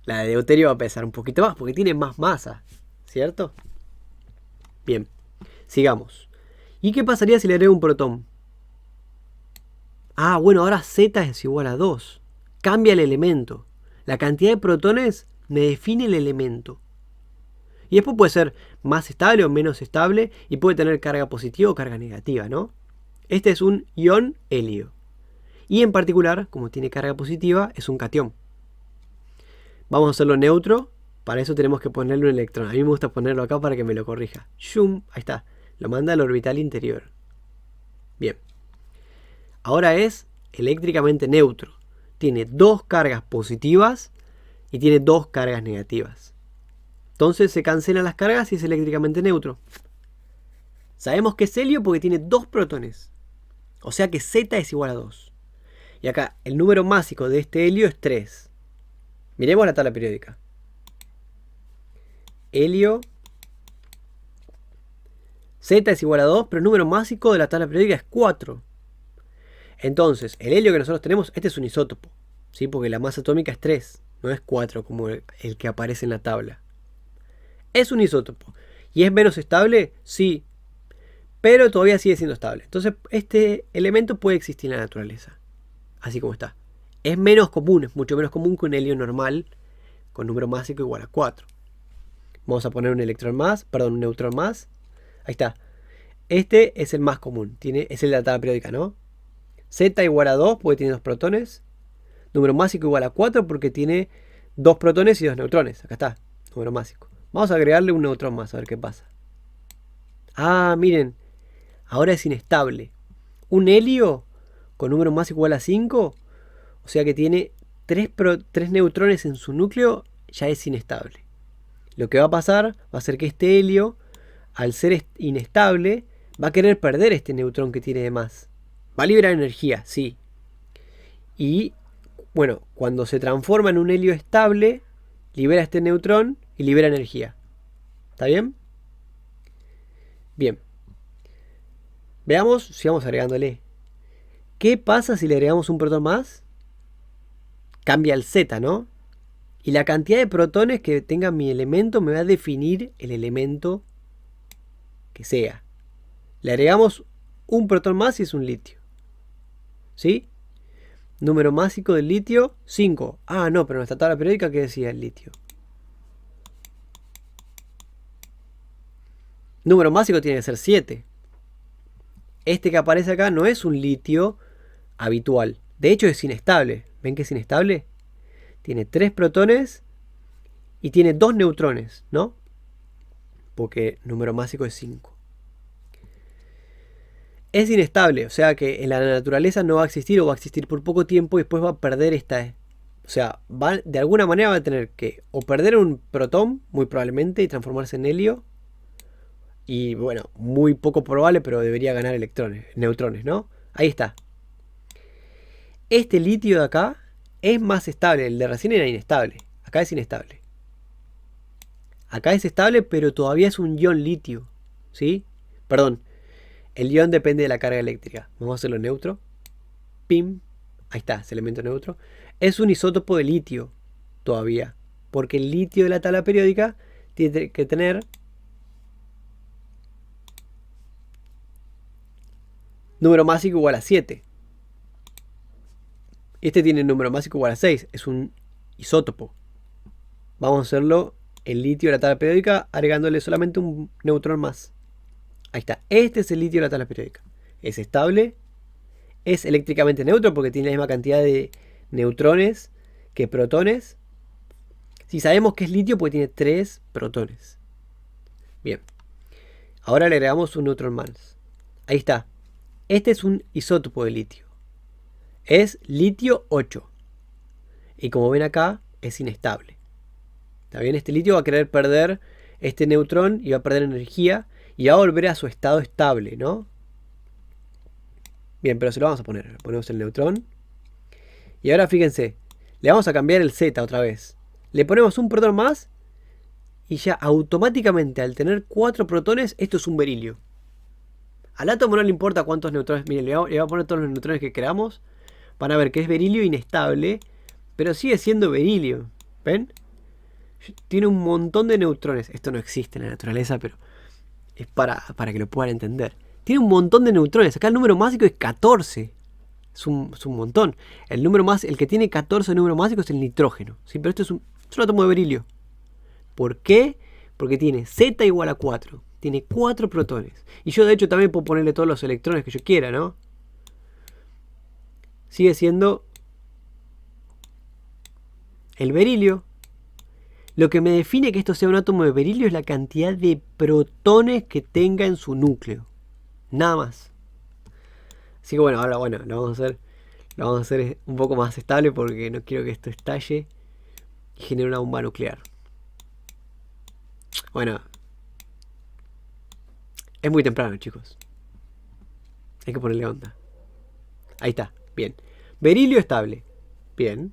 [SPEAKER 1] la de deuterio va a pesar un poquito más porque tiene más masa, ¿cierto? Bien, sigamos. ¿Y qué pasaría si le agrego un protón? Ah, bueno, ahora Z es igual a 2. Cambia el elemento. La cantidad de protones me define el elemento. Y después puede ser más estable o menos estable y puede tener carga positiva o carga negativa, ¿no? Este es un ion helio. Y en particular, como tiene carga positiva, es un catión. Vamos a hacerlo neutro. Para eso tenemos que ponerle un electrón. A mí me gusta ponerlo acá para que me lo corrija. ¡Shum! Ahí está. Lo manda al orbital interior. Bien. Ahora es eléctricamente neutro. Tiene dos cargas positivas y tiene dos cargas negativas. Entonces se cancelan las cargas y es eléctricamente neutro. Sabemos que es helio porque tiene dos protones. O sea que Z es igual a 2. Y acá el número másico de este helio es 3. Miremos la tabla periódica. Helio. Z es igual a 2, pero el número másico de la tabla periódica es 4. Entonces, el helio que nosotros tenemos, este es un isótopo, ¿sí? Porque la masa atómica es 3, no es 4 como el que aparece en la tabla. Es un isótopo. ¿Y es menos estable? Sí. Pero todavía sigue siendo estable. Entonces, este elemento puede existir en la naturaleza. Así como está. Es menos común, es mucho menos común que un helio normal con número másico igual a 4. Vamos a poner un electrón más, perdón, un neutrón más. Ahí está. Este es el más común. Es el de la tabla periódica, ¿no? Z igual a 2 porque tiene dos protones. Número másico igual a 4 porque tiene dos protones y dos neutrones. Acá está, número másico. Vamos a agregarle un neutrón más, a ver qué pasa. Ah, miren. Ahora es inestable. Un helio con número másico igual a 5, o sea que tiene 3 neutrones en su núcleo, ya es inestable. Lo que va a pasar va a ser que este helio, al ser inestable, va a querer perder este neutrón que tiene de más. Va a liberar energía, sí. Y, bueno, cuando se transforma en un helio estable, libera este neutrón y libera energía. ¿Está bien? Bien. Veamos si vamos agregándole. ¿Qué pasa si le agregamos un protón más? Cambia el Z, ¿no? Y la cantidad de protones que tenga mi elemento me va a definir el elemento que sea. Le agregamos un protón más y es un litio. ¿Sí? Número másico del litio, 5. Ah, no, pero en nuestra tabla periódica, ¿qué decía el litio? Número másico tiene que ser 7. Este que aparece acá no es un litio habitual. De hecho es inestable. ¿Ven que es inestable? Tiene 3 protones y tiene 2 neutrones, ¿no? Porque número másico es 5. Es inestable, o sea que en la naturaleza no va a existir o va a existir por poco tiempo y después va a perder esta. O sea, de alguna manera va a tener que o perder un protón, muy probablemente, y transformarse en helio. Y bueno, muy poco probable, pero debería ganar neutrones, ¿no? Ahí está. Este litio de acá es más estable. El de recién era inestable. Acá es inestable. Acá es estable, pero todavía es un ion litio. ¿Sí? Perdón. El ion depende de la carga eléctrica. Vamos a hacerlo neutro. Pim. Ahí está, ese elemento neutro. Es un isótopo de litio todavía. Porque el litio de la tabla periódica tiene que tener número másico igual a 7. Este tiene número másico igual a 6. Es un isótopo. Vamos a hacerlo el litio de la tabla periódica agregándole solamente un neutrón más. Ahí está. Este es el litio de la tabla periódica. Es estable. Es eléctricamente neutro porque tiene la misma cantidad de neutrones que protones. Si sabemos que es litio, pues tiene 3 protones. Bien. Ahora le agregamos un neutrón más. Ahí está. Este es un isótopo de litio. Es litio 8. Y como ven acá, es inestable. ¿Está bien? Este litio va a querer perder este neutrón y va a perder energía y va a volver a su estado estable, ¿no? Bien, pero se lo vamos a poner. Le ponemos el neutrón. Y ahora fíjense, le vamos a cambiar el Z otra vez. Le ponemos un protón más y ya automáticamente al tener 4 protones, esto es un berilio. Al átomo no le importa cuántos neutrones. Miren, le voy a poner todos los neutrones que queramos. Van a ver que es berilio inestable, pero sigue siendo berilio. ¿Ven? Tiene un montón de neutrones. Esto no existe en la naturaleza, pero es para que lo puedan entender. Tiene un montón de neutrones. Acá el número másico es 14. Es un montón. El que tiene 14 números mágicos es el nitrógeno. ¿Sí? Pero esto es un átomo de berilio. ¿Por qué? Porque tiene Z igual a 4. Tiene 4 protones. Y yo de hecho también puedo ponerle todos los electrones que yo quiera, ¿no? Sigue siendo el berilio. Lo que me define que esto sea un átomo de berilio es la cantidad de protones que tenga en su núcleo. Nada más. Así que bueno, ahora lo vamos a hacer un poco más estable porque no quiero que esto estalle y genere una bomba nuclear. Bueno, es muy temprano, chicos. Hay que ponerle onda. Ahí está, bien. Berilio estable. Bien.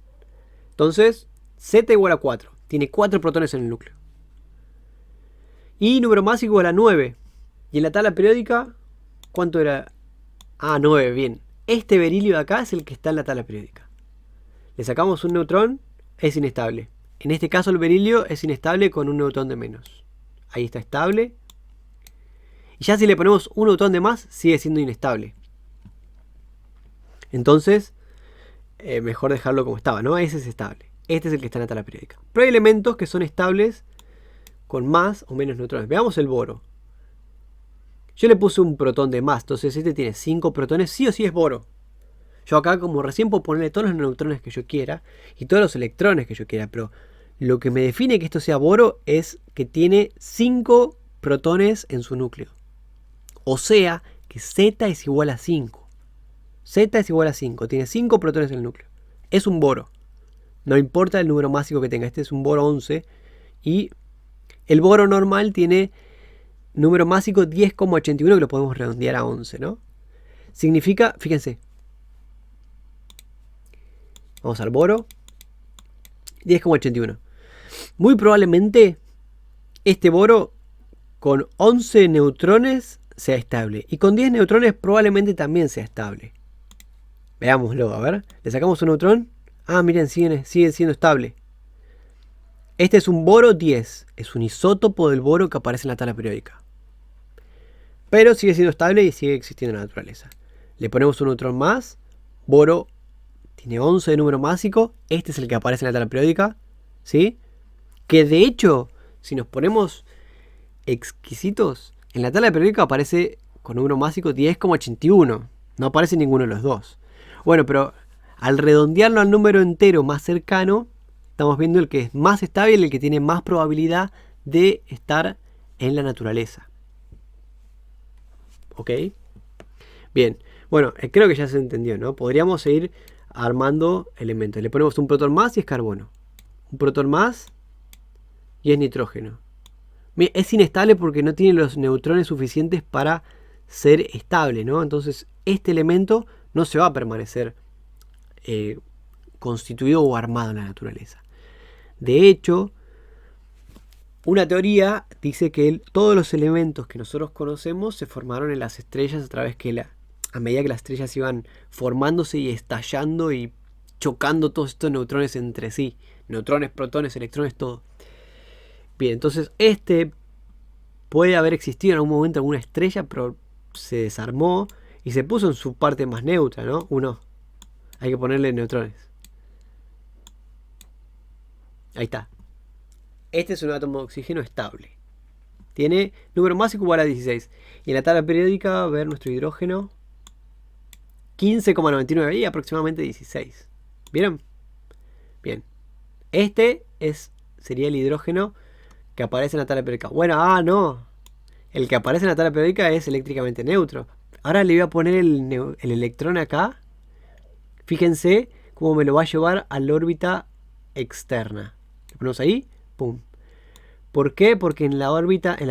[SPEAKER 1] Entonces, Z igual a 4. Tiene 4 protones en el núcleo. Y número másico igual a 9. Y en la tabla periódica, ¿cuánto era? Ah, 9, bien. Este berilio de acá es el que está en la tabla periódica. Le sacamos un neutrón, es inestable. En este caso el berilio es inestable con un neutrón de menos. Ahí está estable. Y ya si le ponemos un neutrón de más, sigue siendo inestable. Entonces, mejor dejarlo como estaba, ¿no? Ese es estable. Este es el que está en la tabla periódica. Pero hay elementos que son estables con más o menos neutrones. Veamos el boro. Yo le puse un protón de más, entonces este tiene 5 protones, sí o sí es boro. Yo acá como recién puedo ponerle todos los neutrones que yo quiera y todos los electrones que yo quiera, pero lo que me define que esto sea boro es que tiene 5 protones en su núcleo. O sea que Z es igual a 5. Z es igual a 5, tiene 5 protones en el núcleo. Es un boro. No importa el número másico que tenga, este es un boro 11 y el boro normal tiene número másico 10,81 que lo podemos redondear a 11, ¿no? Significa, fíjense, vamos al boro, 10,81. Muy probablemente este boro con 11 neutrones sea estable y con 10 neutrones probablemente también sea estable. Veámoslo, a ver, le sacamos un neutrón. Ah, miren, sigue siendo estable. Este es un boro 10, es un isótopo del boro que aparece en la tabla periódica. Pero sigue siendo estable y sigue existiendo en la naturaleza. Le ponemos un neutrón más. Boro tiene 11 de número másico. Este es el que aparece en la tabla periódica. ¿Sí? Que de hecho, si nos ponemos exquisitos, en la tabla periódica aparece con número másico 10,81. No aparece ninguno de los dos. Bueno, pero al redondearlo al número entero más cercano, estamos viendo el que es más estable y el que tiene más probabilidad de estar en la naturaleza. ¿Ok? Bien. Bueno, creo que ya se entendió, ¿no? Podríamos seguir armando elementos. Le ponemos un protón más y es carbono. Un protón más y es nitrógeno. Es inestable porque no tiene los neutrones suficientes para ser estable, ¿no? Entonces este elemento no se va a permanecer constituido o armado en la naturaleza. De hecho, una teoría dice que todos los elementos que nosotros conocemos se formaron en las estrellas a medida que las estrellas iban formándose y estallando y chocando todos estos neutrones entre sí, neutrones, protones, electrones, todo. Bien, entonces este puede haber existido en algún momento alguna estrella, pero se desarmó y se puso en su parte más neutra, ¿no? Hay que ponerle neutrones. Ahí está. Este es un átomo de oxígeno estable. Tiene número másico igual a 16. Y en la tabla periódica, a ver nuestro hidrógeno. 15,99 y aproximadamente 16. ¿Vieron? Bien. Este sería el hidrógeno que aparece en la tabla periódica. Bueno, no. El que aparece en la tabla periódica es eléctricamente neutro. Ahora le voy a poner el electrón acá. Fíjense cómo me lo va a llevar a la órbita externa. Lo ponemos ahí. Pum. ¿Por qué? Porque en la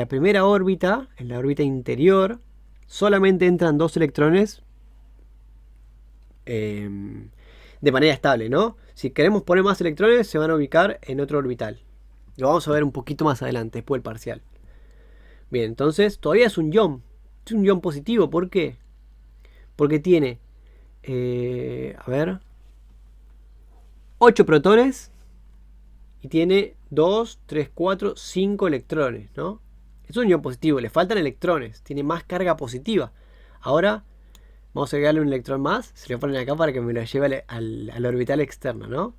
[SPEAKER 1] primera órbita, en la órbita interior, solamente entran 2 electrones de manera estable, ¿no? Si queremos poner más electrones, se van a ubicar en otro orbital. Lo vamos a ver un poquito más adelante, después del parcial. Bien, entonces todavía es un ion. Es un ion positivo, ¿por qué? Porque tiene, 8 protones y tiene 2, 3, 4, 5 electrones, ¿no? Es un ion positivo, le faltan electrones, tiene más carga positiva. Ahora vamos a agregarle un electrón más, se lo ponen acá para que me lo lleve al orbital externo, ¿no?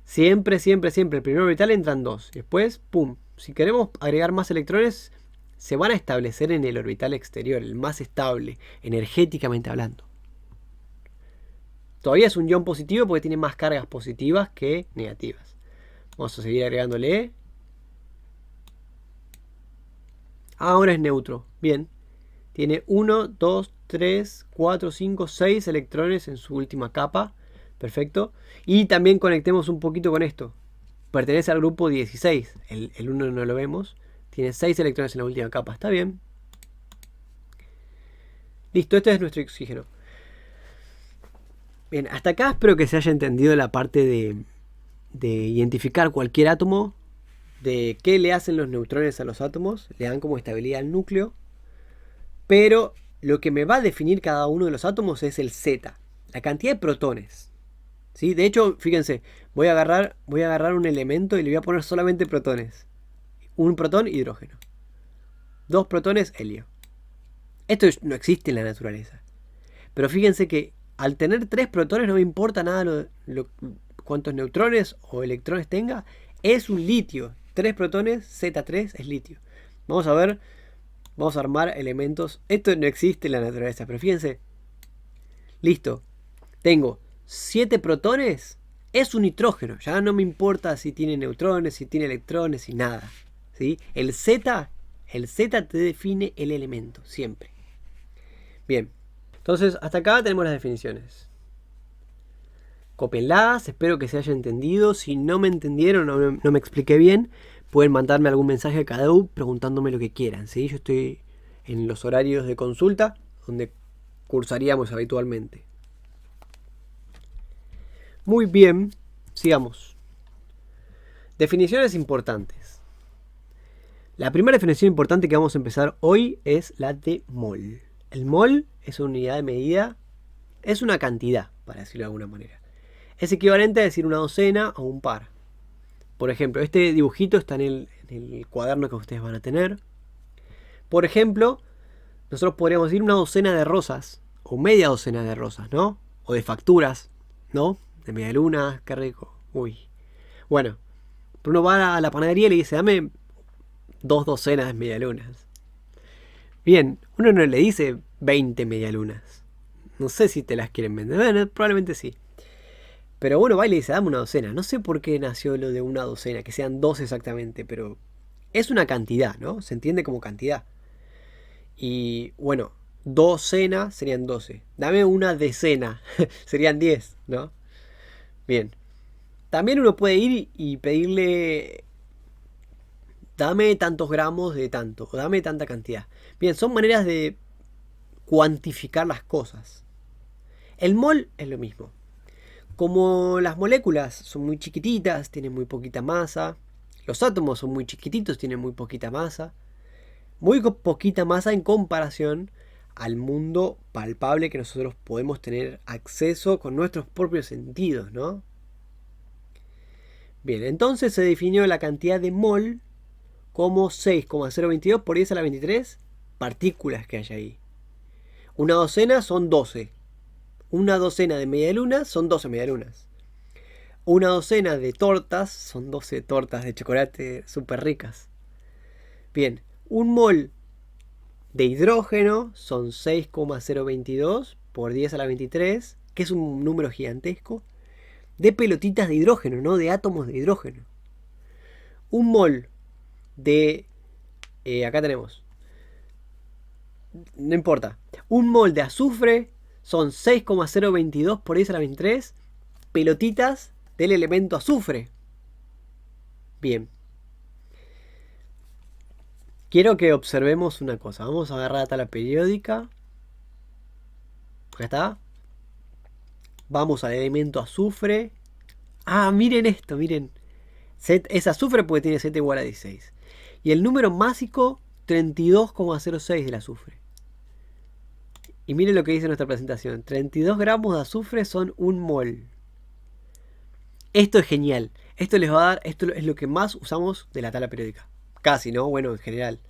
[SPEAKER 1] Siempre, siempre, siempre, el primer orbital entran 2, después, pum. Si queremos agregar más electrones, se van a establecer en el orbital exterior, el más estable, energéticamente hablando. Todavía es un ion positivo porque tiene más cargas positivas que negativas. Vamos a seguir agregándole. Ahora es neutro. Bien. Tiene 1, 2, 3, 4, 5, 6 electrones en su última capa. Perfecto. Y también conectemos un poquito con esto. Pertenece al grupo 16. El 1 no lo vemos. Tiene 6 electrones en la última capa. Está bien. Listo, este es nuestro oxígeno. Bien, hasta acá espero que se haya entendido la parte de identificar cualquier átomo, de qué le hacen los neutrones a los átomos, le dan como estabilidad al núcleo, pero lo que me va a definir cada uno de los átomos es el Z, la cantidad de protones. ¿Sí? De hecho, fíjense, voy a agarrar un elemento y le voy a poner solamente protones. Un protón, hidrógeno. 2 protones, helio. Esto no existe en la naturaleza. Pero fíjense que al tener 3 protones no me importa nada cuántos neutrones o electrones tenga. Es un litio. 3 protones, Z3 es litio. Vamos a ver. Vamos a armar elementos. Esto no existe en la naturaleza. Pero fíjense. Listo. Tengo 7 protones. Es un nitrógeno. Ya no me importa si tiene neutrones, si tiene electrones, y nada. ¿Sí? El Z te define el elemento. Siempre. Bien. Entonces, hasta acá tenemos las definiciones. Cópienlas, espero que se haya entendido. Si no me entendieron o no me expliqué bien, pueden mandarme algún mensaje a Cadeu preguntándome lo que quieran. ¿Sí? Yo estoy en los horarios de consulta donde cursaríamos habitualmente. Muy bien, sigamos. Definiciones importantes. La primera definición importante que vamos a empezar hoy es la de mol. El mol es una unidad de medida, es una cantidad, para decirlo de alguna manera. Es equivalente a decir una docena o un par. Por ejemplo, este dibujito está en el cuaderno que ustedes van a tener. Por ejemplo, nosotros podríamos decir una docena de rosas, o media docena de rosas, ¿no? O de facturas, ¿no? De media luna, qué rico. Uy. Bueno, uno va a la panadería y le dice, dame 2 docenas de medialunas. Bien, uno no le dice 20 medialunas. No sé si te las quieren vender. Bueno, probablemente sí. Pero uno va y le dice, dame una docena. No sé por qué nació lo de una docena, que sean 2 exactamente, pero es una cantidad, ¿no? Se entiende como cantidad. Y bueno, docena serían 12. Dame una decena, serían 10, ¿no? Bien. También uno puede ir y pedirle, dame tantos gramos de tanto, o dame tanta cantidad. Bien, son maneras de cuantificar las cosas. El mol es lo mismo. Como las moléculas son muy chiquititas, tienen muy poquita masa. Los átomos son muy chiquititos, tienen muy poquita masa. Muy poquita masa en comparación al mundo palpable que nosotros podemos tener acceso con nuestros propios sentidos, ¿no? Bien, entonces se definió la cantidad de mol como 6,022 por 10 a la 23 partículas que hay ahí. Una docena son 12. Una docena de medialunas son 12 medialunas. Una docena de tortas son 12 tortas de chocolate súper ricas. Bien, un mol de hidrógeno son 6,022 por 10 a la 23, que es un número gigantesco, de pelotitas de hidrógeno, no de átomos de hidrógeno. Un mol de... acá tenemos. No importa. Un mol de azufre son 6,022 por 10 a la 23 pelotitas del elemento azufre. Bien. Quiero que observemos una cosa. Vamos a agarrar la tabla periódica. Acá está. Vamos al elemento azufre. Ah, miren esto, miren. Es azufre porque tiene Z igual a 16. Y el número másico, 32,06 del azufre. Y miren lo que dice nuestra presentación. 32 gramos de azufre son un mol. Esto es genial. Esto les va a dar, esto es lo que más usamos de la tabla periódica. Casi, ¿no? Bueno, en general.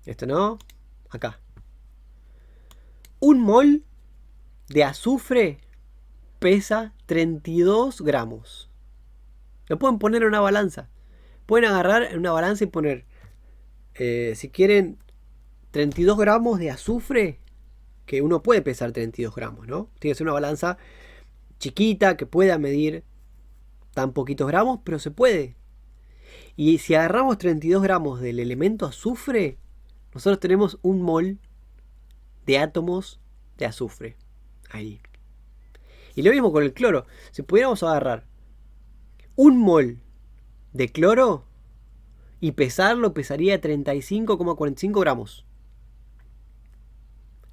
[SPEAKER 1] Esto no. Acá. Un mol de azufre pesa 32 gramos. Lo pueden poner en una balanza. Pueden agarrar en una balanza y poner, si quieren, 32 gramos de azufre. Que uno puede pesar 32 gramos, ¿no? Tiene que ser una balanza chiquita que pueda medir tan poquitos gramos, pero se puede. Y si agarramos 32 gramos del elemento azufre, nosotros tenemos un mol de átomos de azufre. Ahí. Y lo mismo con el cloro. Si pudiéramos agarrar un mol de cloro y pesarlo, pesaría 35,45 gramos.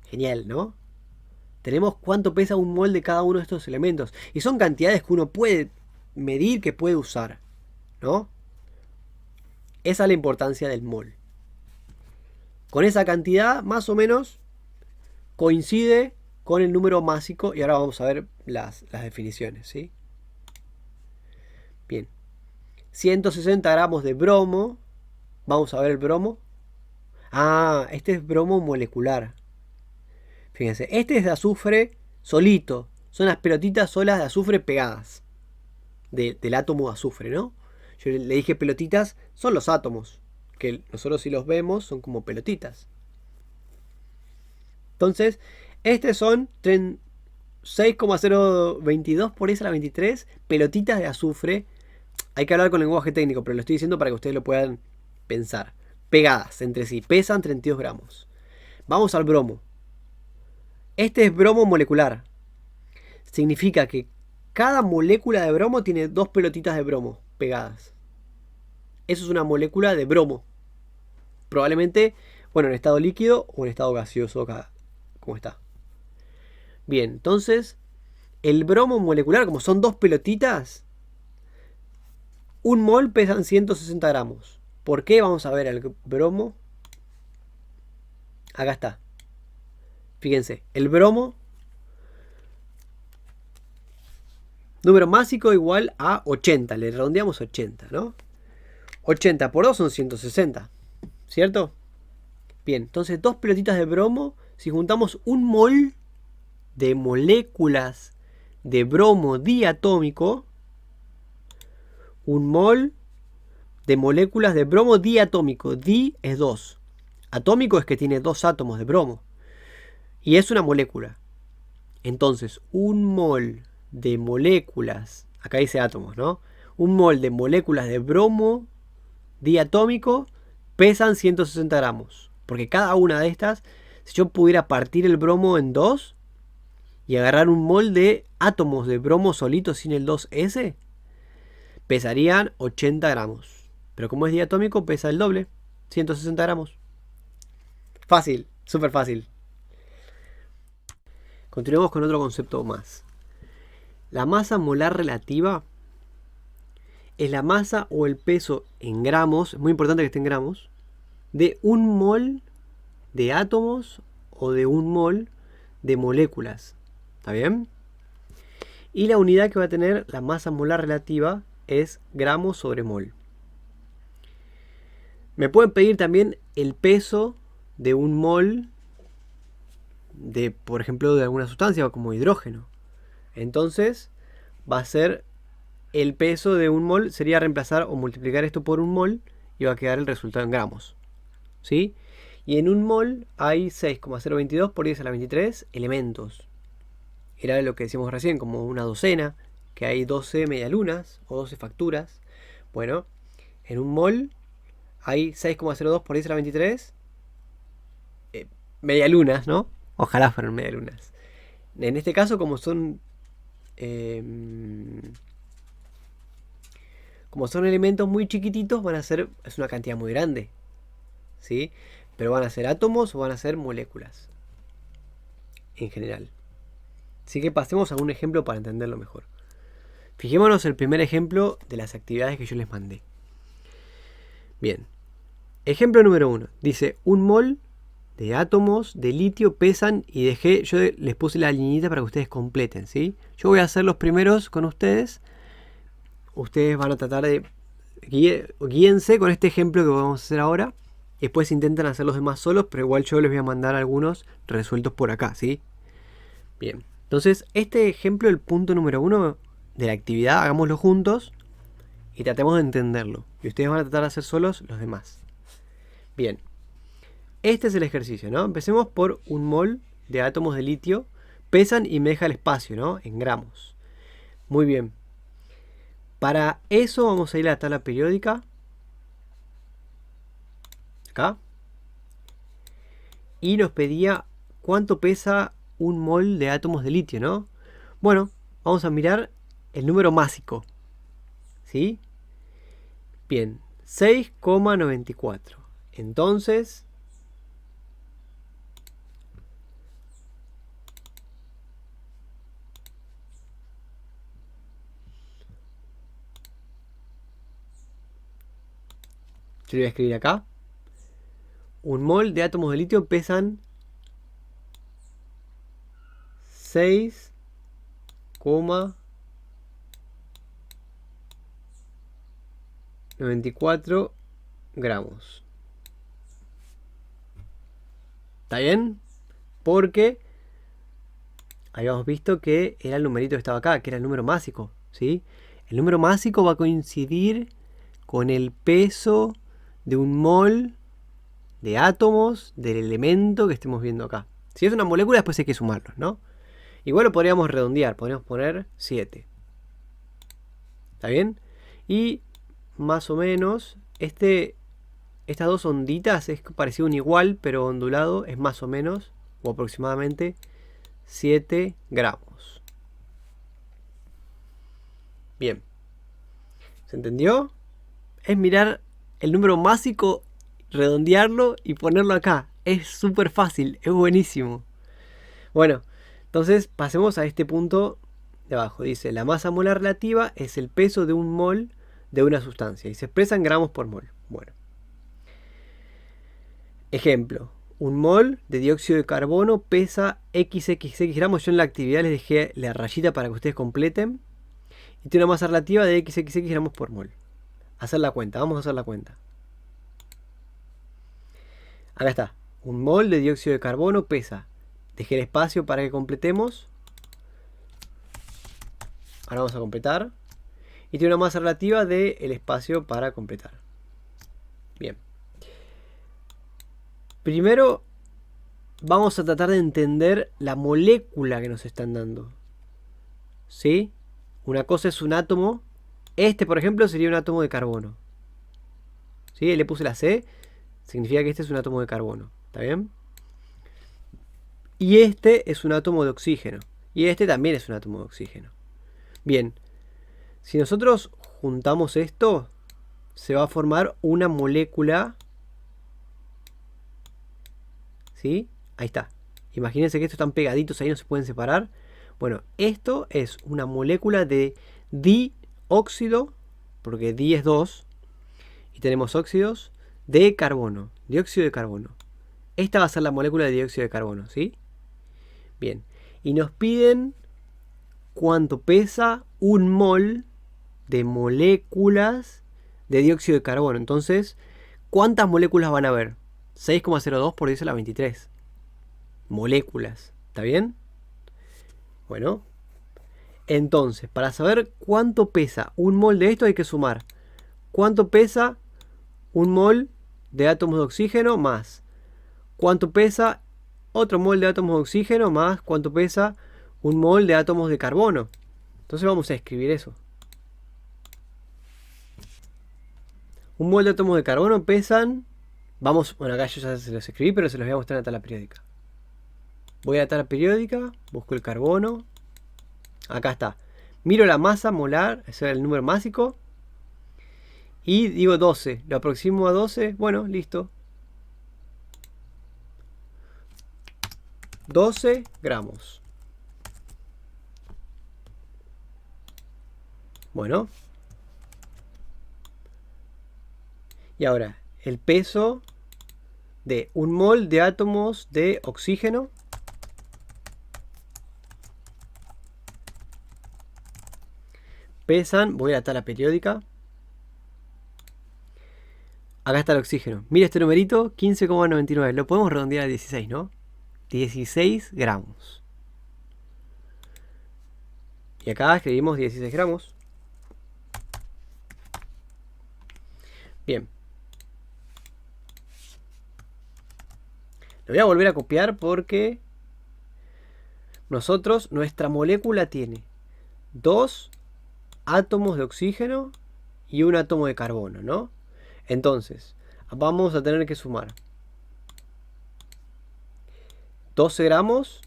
[SPEAKER 1] Genial, ¿no? Tenemos cuánto pesa un mol de cada uno de estos elementos. Y son cantidades que uno puede medir, que puede usar, ¿no? Esa es la importancia del mol. Con esa cantidad, más o menos, coincide con el número másico. Y ahora vamos a ver las definiciones, ¿sí? Bien. 160 gramos de bromo. Vamos a ver el bromo. Ah, este es bromo molecular. Fíjense, este es de azufre solito. Son las pelotitas solas de azufre pegadas. Del átomo de azufre, ¿no? Yo le dije pelotitas, son los átomos. Que nosotros si los vemos son como pelotitas. Entonces, estos son 6,022 por 10 a la 23 pelotitas de azufre. Hay que hablar con lenguaje técnico, pero lo estoy diciendo para que ustedes lo puedan pensar. Pegadas entre sí, pesan 32 gramos. Vamos al bromo. Este es bromo molecular. Significa que cada molécula de bromo tiene dos pelotitas de bromo pegadas. Eso es una molécula de bromo. Probablemente, bueno, en estado líquido o en estado gaseoso, acá, como está. Bien, entonces, el bromo molecular, como son dos pelotitas, un mol pesan 160 gramos. ¿Por qué? Vamos a ver el bromo. Acá está. Fíjense, el bromo, número másico igual a 80. Le redondeamos 80, ¿no? 80 por 2 son 160. ¿Cierto? Bien, entonces dos pelotitas de bromo. Si juntamos un mol de moléculas de bromo diatómico, un mol de moléculas de bromo diatómico. Di es 2. Atómico es que tiene dos átomos de bromo. Y es una molécula. Entonces, un mol de moléculas, acá dice átomos, ¿no? Un mol de moléculas de bromo diatómico pesan 160 gramos. Porque cada una de estas, si yo pudiera partir el bromo en dos y agarrar un mol de átomos de bromo solito sin el 2S, pesarían 80 gramos. Pero como es diatómico, pesa el doble, 160 gramos. Fácil, súper fácil. Continuemos con otro concepto más. La masa molar relativa es la masa o el peso en gramos, es muy importante que esté en gramos, de un mol de átomos o de un mol de moléculas. ¿Está bien? Y la unidad que va a tener la masa molar relativa es gramos sobre mol. Me pueden pedir también el peso de un mol de, por ejemplo, de alguna sustancia como hidrógeno. Entonces va a ser el peso de un mol, sería reemplazar o multiplicar esto por un mol y va a quedar el resultado en gramos. ¿Sí? Y en un mol hay 6,022 por 10 a la 23 elementos. Era lo que decíamos recién, como una docena, que hay 12 medialunas o 12 facturas. Bueno, en un mol hay 6,02 por 10 a la 23 medialunas, ¿no? Ojalá fueran medialunas. En este caso, como son elementos muy chiquititos, van a ser, es una cantidad muy grande, ¿sí? Pero van a ser átomos o van a ser moléculas, en general. Así que pasemos a un ejemplo para entenderlo mejor. Fijémonos el primer ejemplo de las actividades que yo les mandé. Bien. Ejemplo número 1. Dice, un mol de átomos de litio pesan y dejé, yo les puse la liñita para que ustedes completen, ¿sí? Yo voy a hacer los primeros con ustedes. Ustedes van a tratar de guíense con este ejemplo que vamos a hacer ahora. Después intentan hacer los demás solos, pero igual yo les voy a mandar algunos resueltos por acá, ¿sí? Bien. Entonces, este ejemplo, el punto número 1 de la actividad, hagámoslo juntos y tratemos de entenderlo. Y ustedes van a tratar de hacer solos los demás. Bien. Este es el ejercicio, ¿no? Empecemos por un mol de átomos de litio. Pesan y me deja el espacio, ¿no? En gramos. Muy bien. Para eso vamos a ir a la tabla periódica. Acá. Y nos pedía cuánto pesa un mol de átomos de litio, ¿no? Bueno, vamos a mirar el número másico. ¿Sí? Bien, 6,94. Entonces, yo lo voy a escribir acá. Un mol de átomos de litio pesan 6,94 gramos. ¿Está bien? Porque habíamos visto que era el numerito que estaba acá, que era el número másico, ¿sí? El número másico va a coincidir con el peso de un mol de átomos del elemento que estemos viendo acá. Si es una molécula, después hay que sumarlos, ¿no? Igual lo podríamos redondear, podríamos poner 7. ¿Está bien? Y más o menos, estas dos onditas es parecido a un igual, pero ondulado, es más o menos, o aproximadamente, 7 gramos. Bien. ¿Se entendió? Es mirar el número másico, redondearlo y ponerlo acá. Es súper fácil, es buenísimo. Bueno, entonces pasemos a este punto de abajo. Dice, la masa molar relativa es el peso de un mol de una sustancia y se expresa en gramos por mol. Bueno. Ejemplo, un mol de dióxido de carbono pesa XXX gramos. Yo en la actividad les dejé la rayita para que ustedes completen. Y tiene una masa relativa de XXX gramos por mol. Hacer la cuenta, vamos a hacer la cuenta. Acá está, un mol de dióxido de carbono pesa. Dejé el espacio para que completemos. Ahora vamos a completar. Y tiene una masa relativa del espacio para completar. Bien. Primero vamos a tratar de entender la molécula que nos están dando. ¿Sí? Una cosa es un átomo. Este, por ejemplo, sería un átomo de carbono. ¿Sí? Le puse la C. Significa que este es un átomo de carbono. ¿Está bien? Y este es un átomo de oxígeno. Y este también es un átomo de oxígeno. Bien. Si nosotros juntamos esto, se va a formar una molécula. ¿Sí? Ahí está. Imagínense que estos están pegaditos ahí, no se pueden separar. Bueno, esto es una molécula de dióxido, porque di es 2, y tenemos óxidos de carbono, dióxido de carbono. Esta va a ser la molécula de dióxido de carbono, ¿sí? Bien, y nos piden cuánto pesa un mol de moléculas de dióxido de carbono. Entonces, ¿cuántas moléculas van a haber? 6,02 por 10 a la 23. Moléculas. ¿Está bien? Bueno. Entonces, para saber cuánto pesa un mol de esto hay que sumar. ¿Cuánto pesa un mol de átomos de oxígeno más cuánto pesa otro mol de átomos de oxígeno más cuánto pesa un mol de átomos de carbono? Entonces vamos a escribir eso. Un mol de átomos de carbono pesan... Bueno, acá yo ya se los escribí, pero se los voy a mostrar en la tabla periódica. Voy a la tabla periódica, busco el carbono. Acá está. Miro la masa molar, ese es el número másico. Y digo 12. Lo aproximo a 12. Bueno, listo. 12 gramos. Bueno. Y ahora, el peso de un mol de átomos de oxígeno. Pesan, voy a la tabla periódica. Acá está el oxígeno. Mira este numerito, 15,99. Lo podemos redondear a 16, ¿no? 16 gramos. Y acá escribimos 16 gramos. Bien. Lo voy a volver a copiar porque nuestra molécula tiene 2 átomos de oxígeno y un átomo de carbono, ¿no? Entonces, vamos a tener que sumar 12 gramos,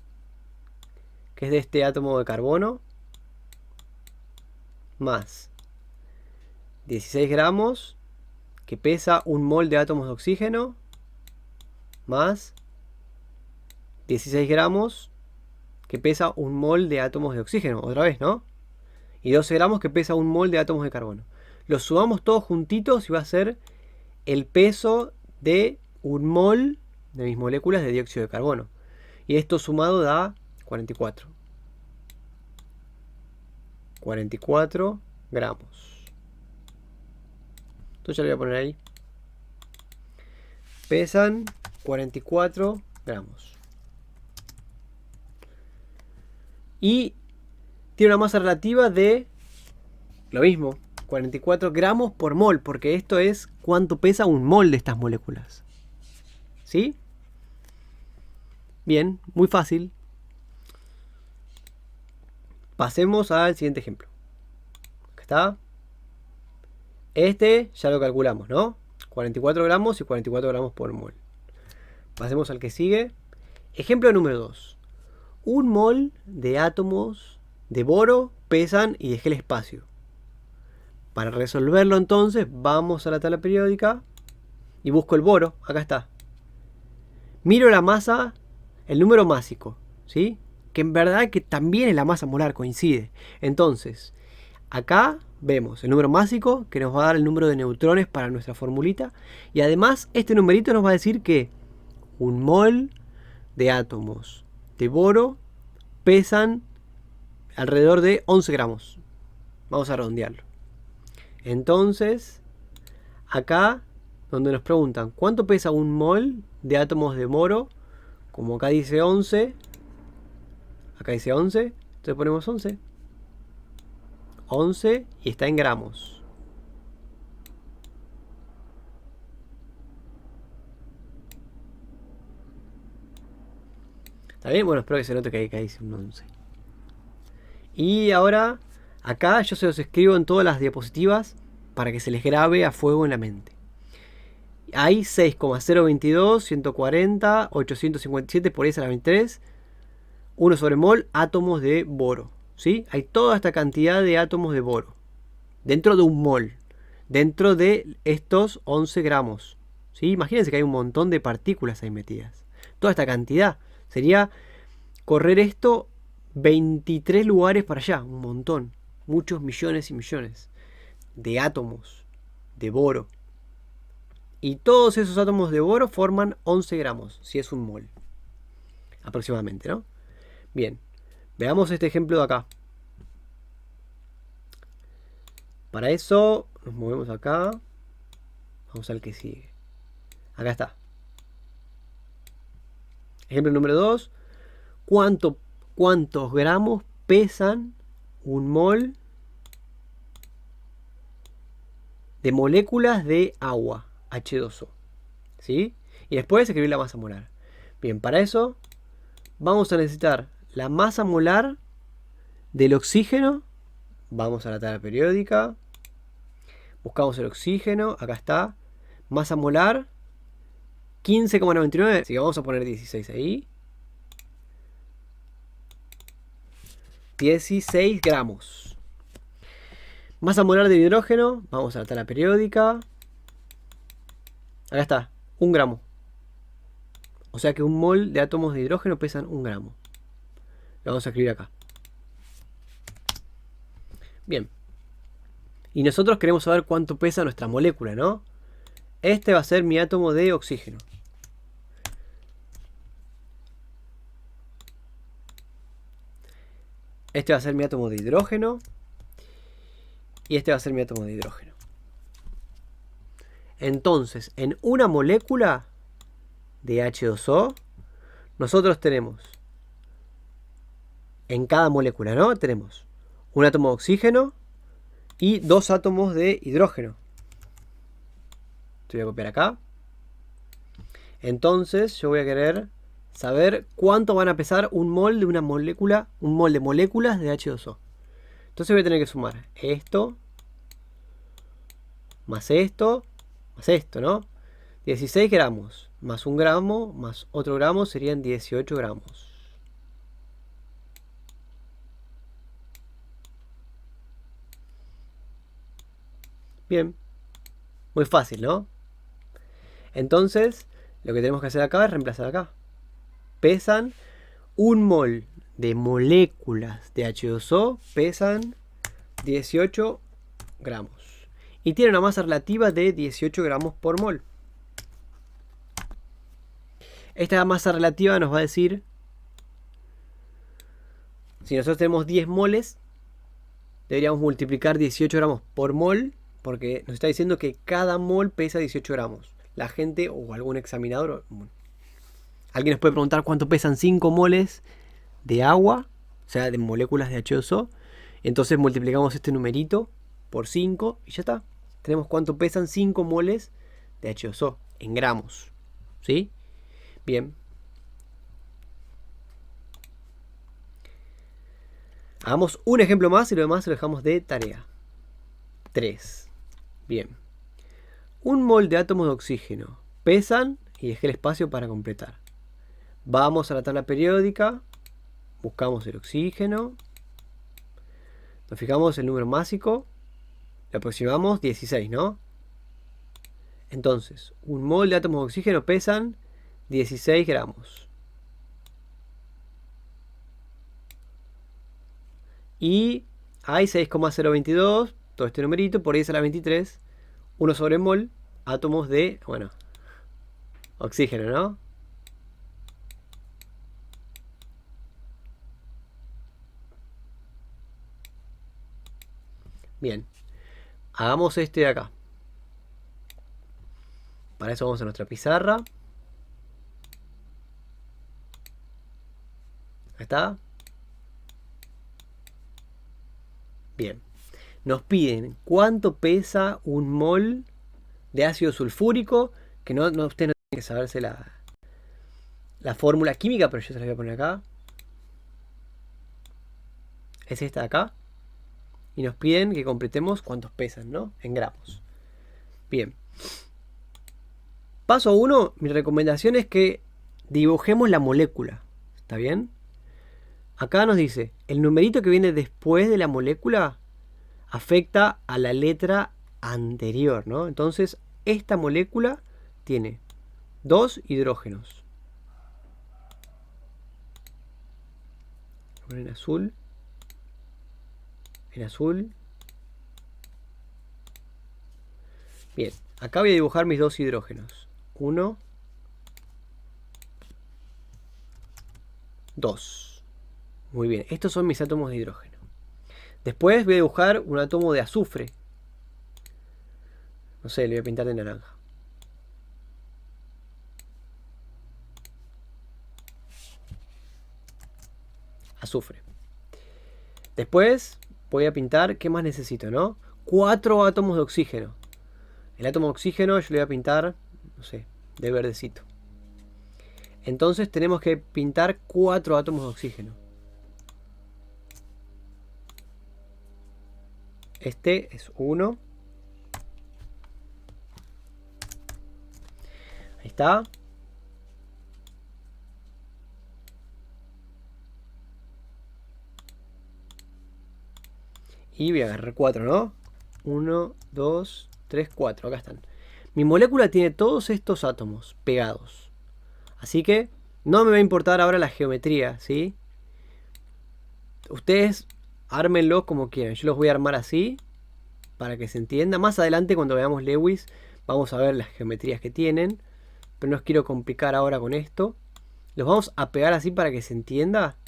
[SPEAKER 1] que es de este átomo de carbono, más 16 gramos, que pesa un mol de átomos de oxígeno, más 16 gramos, que pesa un mol de átomos de oxígeno, otra vez, ¿no? Y 12 gramos, que pesa un mol de átomos de carbono. Los sumamos todos juntitos y va a ser el peso de un mol de mis moléculas de dióxido de carbono. Y esto sumado da 44. 44 gramos. Entonces ya lo voy a poner ahí. Pesan 44 gramos. Y tiene una masa relativa de lo mismo, 44 gramos por mol, porque esto es cuánto pesa un mol de estas moléculas. ¿Sí? Bien, muy fácil. Pasemos al siguiente ejemplo. Acá está. Este ya lo calculamos, ¿no? 44 gramos y 44 gramos por mol. Pasemos al que sigue. Ejemplo número 2. Un mol de átomos de boro pesan, y dejé el espacio. Para resolverlo entonces vamos a la tabla periódica y busco el boro. Acá está. Miro la masa, el número másico, ¿sí? Que en verdad que también es la masa molar, coincide. Entonces, acá vemos el número másico que nos va a dar el número de neutrones para nuestra formulita. Y además este numerito nos va a decir que un mol de átomos de boro pesan alrededor de 11 gramos. Vamos a redondearlo. Entonces, acá donde nos preguntan cuánto pesa un mol de átomos de boro, como acá dice 11, acá dice 11, entonces ponemos 11. 11 y está en gramos. ¿Está bien? Bueno, espero que se note que acá dice un 11. Y ahora, acá yo se los escribo en todas las diapositivas para que se les grabe a fuego en la mente. Hay 6,022, 140, 857 por 10 a la 23, 1 sobre mol, átomos de boro. ¿Sí? Hay toda esta cantidad de átomos de boro dentro de un mol, dentro de estos 11 gramos. ¿Sí? Imagínense que hay un montón de partículas ahí metidas. Toda esta cantidad sería correr esto 23 lugares para allá, un montón, muchos millones y millones de átomos de boro. Y todos esos átomos de boro forman 11 gramos, si es un mol, aproximadamente, ¿no? Bien, veamos este ejemplo de acá. Para eso nos movemos acá. Vamos al que sigue. Acá está. Ejemplo número 2. ¿Cuántos gramos pesan un mol de moléculas de agua, H2O? ¿Sí? Y después escribir la masa molar. Bien, para eso vamos a necesitar la masa molar del oxígeno. Vamos a la tabla periódica. Buscamos el oxígeno. Acá está. Masa molar 15,99. Así que vamos a poner 16 ahí. 16 gramos. Masa molar de hidrógeno. Vamos a la tabla periódica. Acá está. 1 gramo. O sea que un mol de átomos de hidrógeno pesan 1 gramo. Lo vamos a escribir acá. Bien. Y nosotros queremos saber cuánto pesa nuestra molécula, ¿no? Este va a ser mi átomo de oxígeno. Este va a ser mi átomo de hidrógeno. Y este va a ser mi átomo de hidrógeno. Entonces, en una molécula de H2O, nosotros tenemos, en cada molécula, ¿no? Tenemos un átomo de oxígeno y 2 átomos de hidrógeno. Te voy a copiar acá. Entonces, yo voy a querer saber cuánto van a pesar un mol de una molécula, un mol de moléculas de H2O. Entonces voy a tener que sumar esto, más esto, ¿no? 16 gramos, más 1 gramo, más otro gramo, serían 18 gramos. Bien, muy fácil, ¿no? Entonces, lo que tenemos que hacer acá es reemplazar acá. Pesan un mol de moléculas de H2O, pesan 18 gramos. Y tiene una masa relativa de 18 gramos por mol. Esta masa relativa nos va a decir, si nosotros tenemos 10 moles, deberíamos multiplicar 18 gramos por mol, porque nos está diciendo que cada mol pesa 18 gramos. La gente o algún examinador, alguien nos puede preguntar cuánto pesan 5 moles de agua, o sea, de moléculas de H2O. Entonces multiplicamos este numerito por 5 y ya está. Tenemos cuánto pesan 5 moles de H2O en gramos. ¿Sí? Bien. Hagamos un ejemplo más y lo demás lo dejamos de tarea. 3. Bien. Un mol de átomos de oxígeno pesan, y dejé el espacio para completar. Vamos a la tabla periódica, buscamos el oxígeno, nos fijamos el número másico, le aproximamos 16, ¿no? Entonces, un mol de átomos de oxígeno pesan 16 gramos. Y hay 6,022, todo este numerito, por 10 a la 23, 1 sobre mol, átomos de, bueno, oxígeno, ¿no? Bien, hagamos este de acá. Para eso vamos a nuestra pizarra. Ahí está. Bien. Nos piden cuánto pesa un mol de ácido sulfúrico. Que no, usted no tiene que saberse la fórmula química, pero yo se la voy a poner acá. Es esta de acá. Y nos piden que completemos cuántos pesan, ¿no? En gramos. Bien. Paso 1, mi recomendación es que dibujemos la molécula. ¿Está bien? Acá nos dice, el numerito que viene después de la molécula afecta a la letra anterior, ¿no? Entonces, esta molécula tiene 2 hidrógenos. En azul. En azul. Bien, acá voy a dibujar mis 2 hidrógenos. 1, 2. Muy bien, estos son mis átomos de hidrógeno. Después voy a dibujar un átomo de azufre. No sé, le voy a pintar de naranja. Azufre. Después voy a pintar, ¿qué más necesito, no? 4 átomos de oxígeno. El átomo de oxígeno yo le voy a pintar, no sé, de verdecito. Entonces tenemos que pintar 4 átomos de oxígeno. Este es 1. Ahí está. Y voy a agarrar 4, ¿no? 1, 2, 3, 4. Acá están. Mi molécula tiene todos estos átomos pegados. Así que no me va a importar ahora la geometría, ¿sí? Ustedes ármenlo como quieran. Yo los voy a armar así para que se entienda. Más adelante cuando veamos Lewis vamos a ver las geometrías que tienen. Pero no os quiero complicar ahora con esto. Los vamos a pegar así para que se entienda.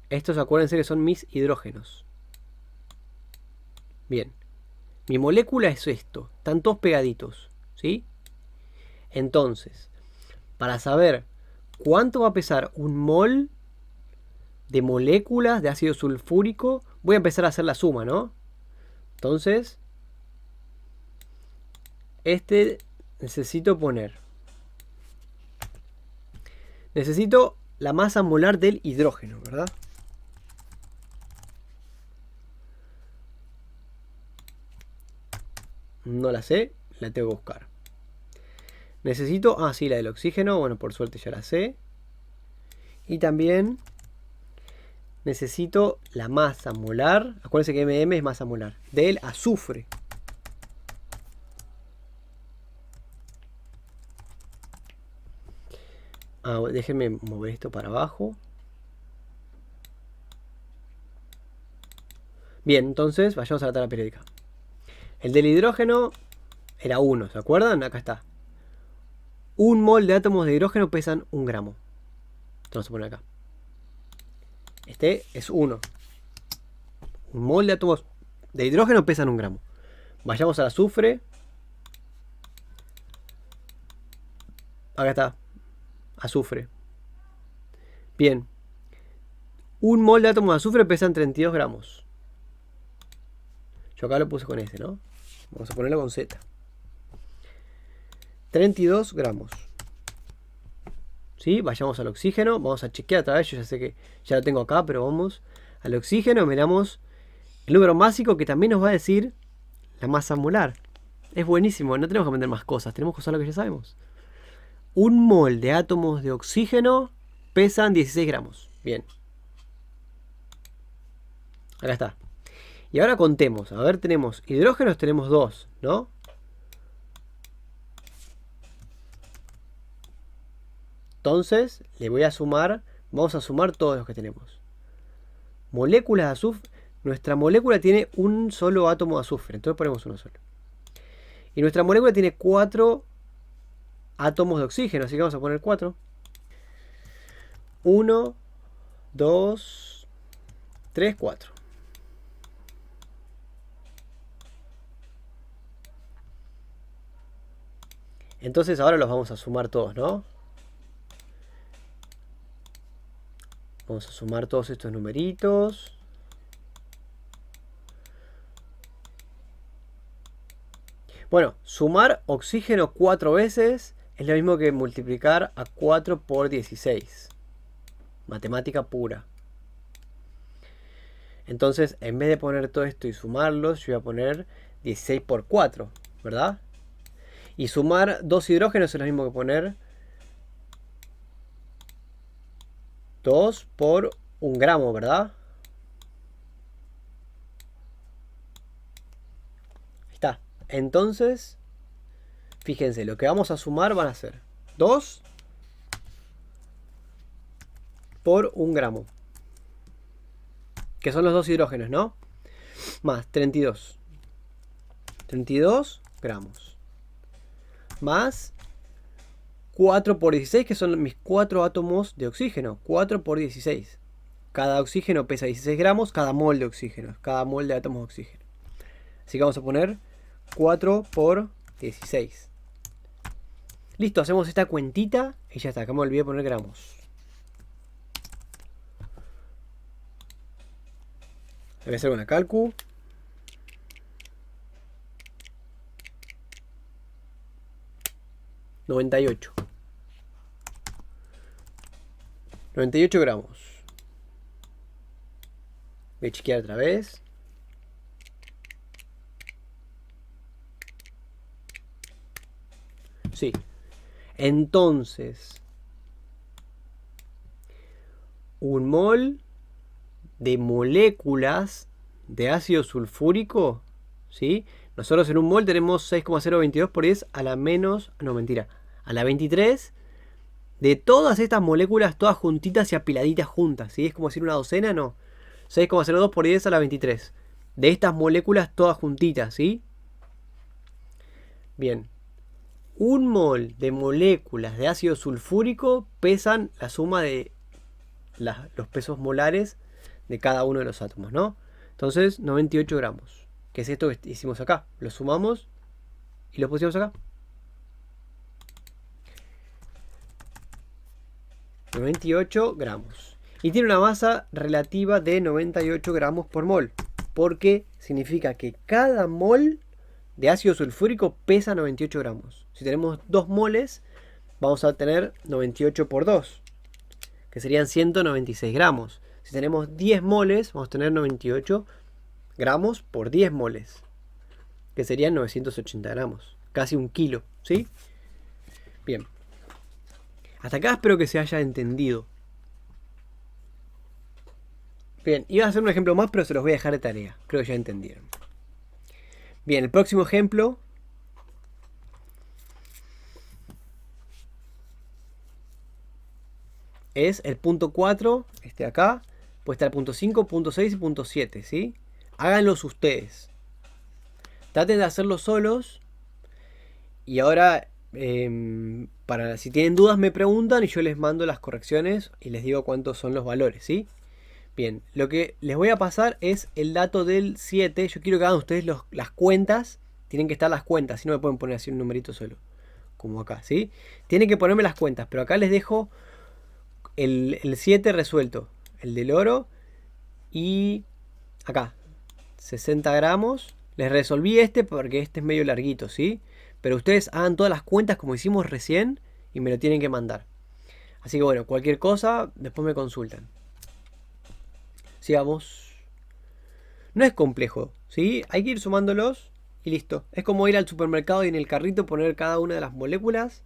[SPEAKER 1] Estos acuérdense que son mis hidrógenos. Bien. Mi molécula es esto. Están todos pegaditos. ¿Sí? Entonces, para saber cuánto va a pesar un mol de moléculas de ácido sulfúrico, voy a empezar a hacer la suma, ¿no? Entonces, necesito poner. Necesito la masa molar del hidrógeno, ¿verdad? No la sé, la tengo que buscar. Necesito, sí, la del oxígeno, bueno, por suerte ya la sé. Y también necesito la masa molar, acuérdense que MM es masa molar, del azufre. Déjenme mover esto para abajo. Bien, entonces vayamos a la tabla periódica. El del hidrógeno era 1, ¿se acuerdan? Acá está. Un mol de átomos de hidrógeno pesan 1 gramo. Esto vamos a poner acá. Este es 1. Un mol de átomos de hidrógeno pesan 1 gramo. Vayamos al azufre. Acá está. Azufre. Bien. Un mol de átomos de azufre pesan 32 gramos. Yo acá lo puse con S, ¿no? Vamos a ponerlo con Z. 32 gramos. ¿Sí? Vayamos al oxígeno. Vamos a chequear otra vez. Yo ya sé que ya lo tengo acá, pero vamos al oxígeno. Miramos el número másico que también nos va a decir la masa molar. Es buenísimo. No tenemos que aprender más cosas. Tenemos que usar lo que ya sabemos. Un mol de átomos de oxígeno pesan 16 gramos. Bien. Acá está. Y ahora contemos. A ver, tenemos hidrógenos, tenemos 2, ¿no? Entonces, le voy a sumar. Vamos a sumar todos los que tenemos. Moléculas de azufre. Nuestra molécula tiene un solo átomo de azufre. Entonces ponemos uno solo. Y nuestra molécula tiene 4 átomos de oxígeno. Así que vamos a poner 4. 1, 2, 3, 4. Entonces ahora los vamos a sumar todos, ¿no? Vamos a sumar todos estos numeritos. Bueno, sumar oxígeno 4 veces es lo mismo que multiplicar a 4 por 16. Matemática pura. Entonces, en vez de poner todo esto y sumarlos, yo voy a poner 16 por 4, ¿verdad? Y sumar 2 hidrógenos es lo mismo que poner 2 por 1 gramo, ¿verdad? Ahí está. Entonces, fíjense, lo que vamos a sumar van a ser 2 por 1 gramo. Que son los 2 hidrógenos, ¿no? Más 32. 32 gramos. Más 4 por 16, que son mis 4 átomos de oxígeno. 4 por 16. Cada oxígeno pesa 16 gramos, cada mol de oxígeno. Cada mol de átomos de oxígeno. Así que vamos a poner 4 por 16. Listo, hacemos esta cuentita y ya está. Acá me olvidé de poner gramos. Voy a hacer una calcu. $98 gramos. Voy a chequear otra vez. Sí. Entonces, un mol de moléculas de ácido sulfúrico, ¿sí? Nosotros en un mol tenemos 6,022 por 10 a la menos, no mentira, a la 23 de todas estas moléculas, todas juntitas y apiladitas juntas, ¿sí? Es como decir una docena, no. 6,02 por 10 a la 23 de estas moléculas todas juntitas, ¿sí? Bien. Un mol de moléculas de ácido sulfúrico pesan la suma de los pesos molares de cada uno de los átomos, ¿no? Entonces, 98 gramos. Que es esto que hicimos acá. Lo sumamos y lo pusimos acá. 98 gramos. Y tiene una masa relativa de 98 gramos por mol. Porque significa que cada mol de ácido sulfúrico pesa 98 gramos. Si tenemos 2 moles, vamos a tener 98 por 2, que serían 196 gramos. Si tenemos 10 moles, vamos a tener 98 gramos por 10 moles, que serían 980 gramos. Casi un kilo, ¿sí? Bien. Hasta acá espero que se haya entendido. Bien, iba a hacer un ejemplo más, pero se los voy a dejar de tarea. Creo que ya entendieron. Bien, el próximo ejemplo es el punto 4, este de acá. Puede estar el punto 5, punto 6 y punto 7, ¿sí? Háganlos ustedes. Traten de hacerlos solos. Y ahora, si tienen dudas me preguntan y yo les mando las correcciones y les digo cuántos son los valores, ¿sí? Bien, lo que les voy a pasar es el dato del 7. Yo quiero que hagan ustedes las cuentas. Tienen que estar las cuentas, si no me pueden poner así un numerito solo. Como acá, ¿sí? Tienen que ponerme las cuentas, pero acá les dejo el 7 resuelto. El del oro. Y acá, 60 gramos. Les resolví este porque este es medio larguito, ¿sí? Pero ustedes hagan todas las cuentas como hicimos recién y me lo tienen que mandar. Así que bueno, cualquier cosa, después me consultan. Sigamos. No es complejo, ¿sí? Hay que ir sumándolos y listo. Es como ir al supermercado y en el carrito poner cada una de las moléculas.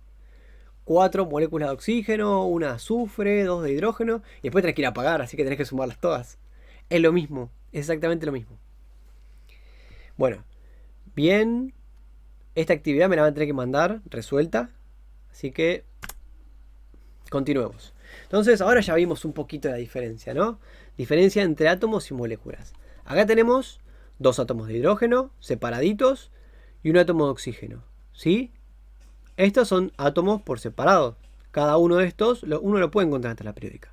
[SPEAKER 1] 4 moléculas de oxígeno, una de azufre, 2 de hidrógeno. Y después tenés que ir a pagar, así que tenés que sumarlas todas. Es lo mismo, exactamente lo mismo. Bueno, bien. Esta actividad me la van a tener que mandar resuelta. Así que continuemos. Entonces ahora ya vimos un poquito de la diferencia, ¿no? Diferencia entre átomos y moléculas. Acá tenemos 2 átomos de hidrógeno separaditos y un átomo de oxígeno, ¿sí? Estos son átomos por separado. Cada uno de estos uno lo puede encontrar en la tabla periódica.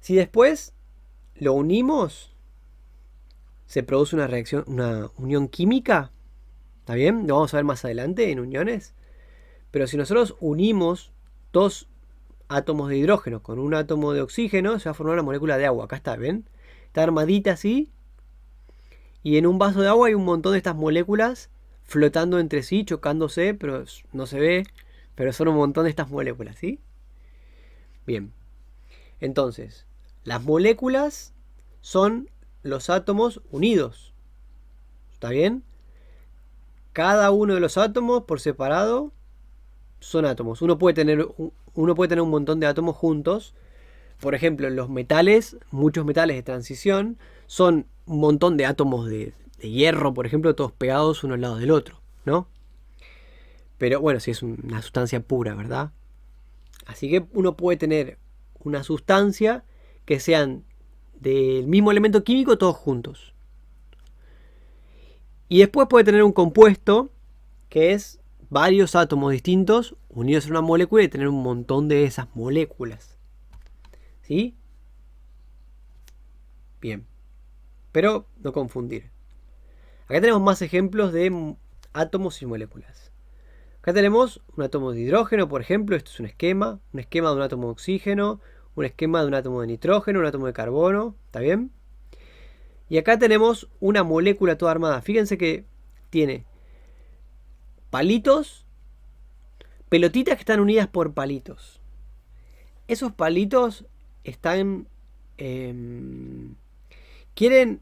[SPEAKER 1] Si después lo unimos, se produce una reacción, una unión química. ¿Está bien? Lo vamos a ver más adelante en uniones. Pero si nosotros unimos 2 átomos de hidrógeno con un átomo de oxígeno, se va a formar una molécula de agua. Acá está, ¿ven? Está armadita así. Y en un vaso de agua hay un montón de estas moléculas flotando entre sí, chocándose, pero no se ve. Pero son un montón de estas moléculas, ¿sí? Bien. Entonces, las moléculas son los átomos unidos. ¿Está bien? Cada uno de los átomos por separado son átomos. Uno puede tener un montón de átomos juntos. Por ejemplo, en los metales, muchos metales de transición, son un montón de átomos de hierro, por ejemplo, todos pegados uno al lado del otro, ¿no? Pero bueno, si es una sustancia pura, ¿verdad? Así que uno puede tener una sustancia que sean del mismo elemento químico todos juntos. Y después puede tener un compuesto que es varios átomos distintos unidos en una molécula y tener un montón de esas moléculas. ¿Sí? Bien. Pero no confundir. Acá tenemos más ejemplos de átomos y moléculas. Acá tenemos un átomo de hidrógeno, por ejemplo. Esto es un esquema de un átomo de oxígeno, un esquema de un átomo de nitrógeno, un átomo de carbono. ¿Está bien? Y acá tenemos una molécula toda armada. Fíjense que tiene palitos, pelotitas que están unidas por palitos. Esos palitos están... quieren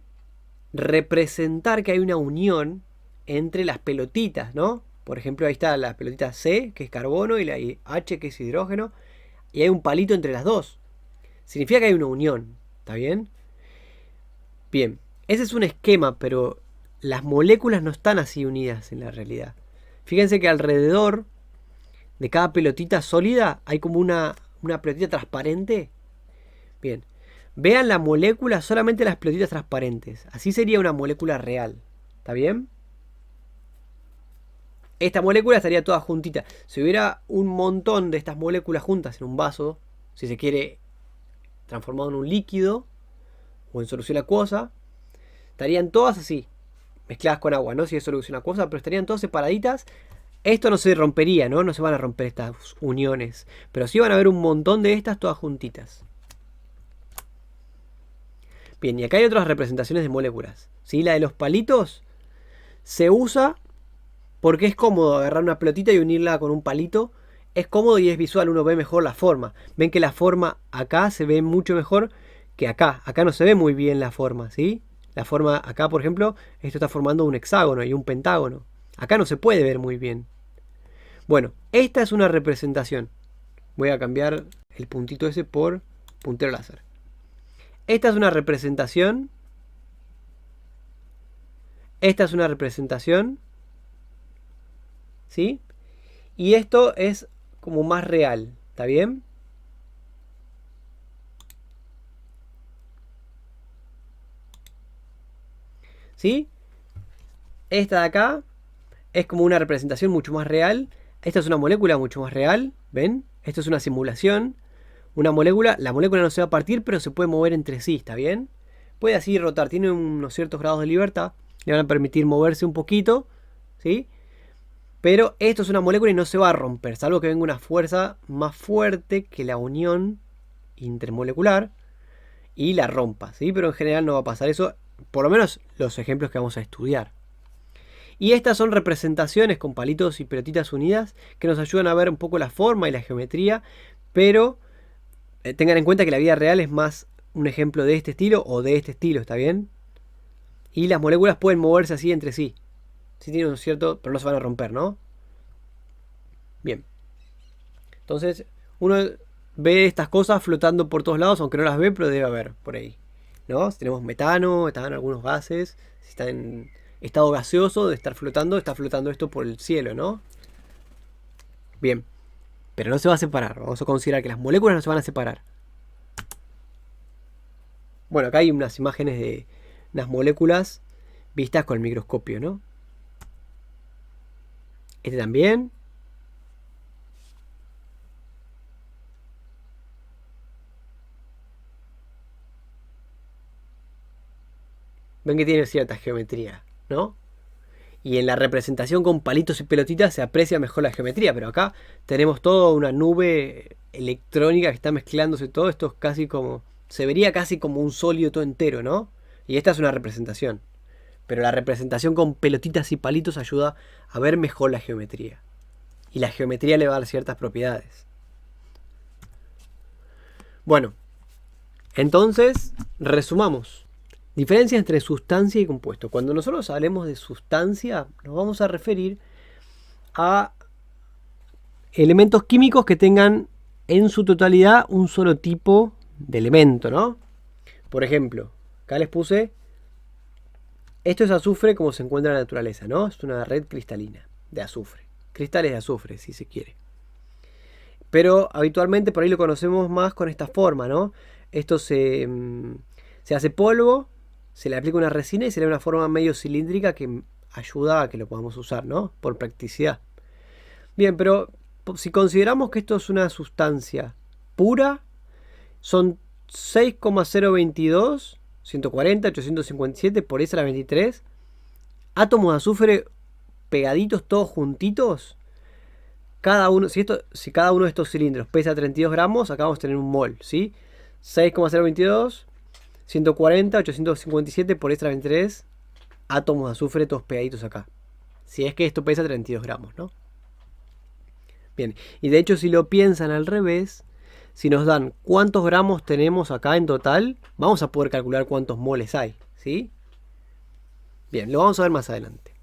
[SPEAKER 1] representar que hay una unión entre las pelotitas, ¿no? Por ejemplo, ahí está la pelotita C, que es carbono, y la H, que es hidrógeno, y hay un palito entre las dos. Significa que hay una unión, ¿está bien? Bien, ese es un esquema, pero las moléculas no están así unidas en la realidad. Fíjense que alrededor de cada pelotita sólida hay como una pelotita transparente. Bien, vean la molécula, solamente las pelotitas transparentes. Así sería una molécula real. ¿Está bien? Esta molécula estaría toda juntita. Si hubiera un montón de estas moléculas juntas en un vaso, si se quiere, transformado en un líquido o en solución acuosa, estarían todas así, mezcladas con agua, ¿no? Si es solución acuosa, pero estarían todas separaditas. Esto no se rompería, ¿no? No se van a romper estas uniones, pero sí van a haber un montón de estas todas juntitas. Bien, y acá hay otras representaciones de moléculas, ¿sí? La de los palitos se usa porque es cómodo agarrar una pelotita y unirla con un palito. Es cómodo y es visual, uno ve mejor la forma. Ven que la forma acá se ve mucho mejor que acá. Acá no se ve muy bien la forma, ¿sí? La forma acá, por ejemplo, esto está formando un hexágono y un pentágono. Acá no se puede ver muy bien. Bueno, esta es una representación. Voy a cambiar el puntito ese por puntero láser. Esta es una representación. Esta es una representación. ¿Sí? Y esto es como más real. ¿Está bien? ¿Sí? Esta de acá es como una representación mucho más real. Esta es una molécula mucho más real. ¿Ven? Esto es una simulación. Una molécula, la molécula no se va a partir, pero se puede mover entre sí. ¿Está bien? Puede así rotar. Tiene unos ciertos grados de libertad. Le van a permitir moverse un poquito. ¿Sí? Pero esto es una molécula y no se va a romper, salvo que venga una fuerza más fuerte que la unión intermolecular y la rompa, ¿sí? Pero en general no va a pasar eso, por lo menos los ejemplos que vamos a estudiar. Y estas son representaciones con palitos y pelotitas unidas que nos ayudan a ver un poco la forma y la geometría, pero tengan en cuenta que la vida real es más un ejemplo de este estilo o de este estilo, ¿está bien? Y las moléculas pueden moverse así entre sí. Sí tienen un cierto, pero no se van a romper, ¿no? Bien. Entonces, uno ve estas cosas flotando por todos lados, aunque no las ve, pero debe haber por ahí, ¿no? Si tenemos metano, están algunos gases, si está en estado gaseoso de estar flotando, está flotando esto por el cielo, ¿no? Bien. Pero no se va a separar. Vamos a considerar que las moléculas no se van a separar. Bueno, acá hay unas imágenes de unas moléculas vistas con el microscopio, ¿no? Este también. Ven que tiene cierta geometría, ¿no? Y en la representación con palitos y pelotitas se aprecia mejor la geometría. Pero acá tenemos toda una nube electrónica que está mezclándose todo. Esto es casi como... se vería casi como un sólido todo entero, ¿no? Y esta es una representación. Pero la representación con pelotitas y palitos ayuda a ver mejor la geometría. Y la geometría le va a dar ciertas propiedades. Bueno, entonces resumamos. Diferencia entre sustancia y compuesto. Cuando nosotros hablemos de sustancia, nos vamos a referir a elementos químicos que tengan en su totalidad un solo tipo de elemento, ¿no? Por ejemplo, acá les puse, esto es azufre como se encuentra en la naturaleza, ¿no? Es una red cristalina de azufre. Cristales de azufre, si se quiere. Pero habitualmente por ahí lo conocemos más con esta forma, ¿no? Esto se hace polvo, se le aplica una resina y se le da una forma medio cilíndrica que ayuda a que lo podamos usar, ¿no? Por practicidad. Bien, pero si consideramos que esto es una sustancia pura, son 6,022, 140, 857 por esa la 23 átomos de azufre pegaditos, todos juntitos. Cada uno, si cada uno de estos cilindros pesa 32 gramos, acá vamos a tener un mol, ¿sí? 6,022, 140, 857 por extra 23 átomos de azufre todos pegaditos acá. Si es que esto pesa 32 gramos, ¿no? Bien, y de hecho si lo piensan al revés, si nos dan cuántos gramos tenemos acá en total, vamos a poder calcular cuántos moles hay, ¿sí? Bien, lo vamos a ver más adelante.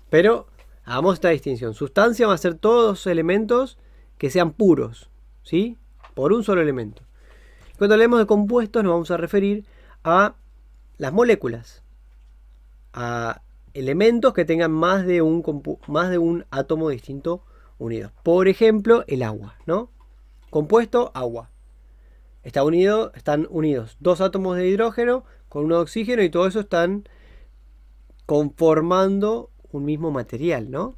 [SPEAKER 1] Pero hagamos esta distinción. Sustancia va a ser todos los elementos que sean puros, ¿sí? Por un solo elemento. Cuando hablemos de compuestos nos vamos a referir a las moléculas, a elementos que tengan más de un átomo distinto unidos. Por ejemplo, el agua, ¿no? Compuesto, agua. Están unidos dos átomos de hidrógeno con uno de oxígeno y todo eso están conformando un mismo material, ¿no?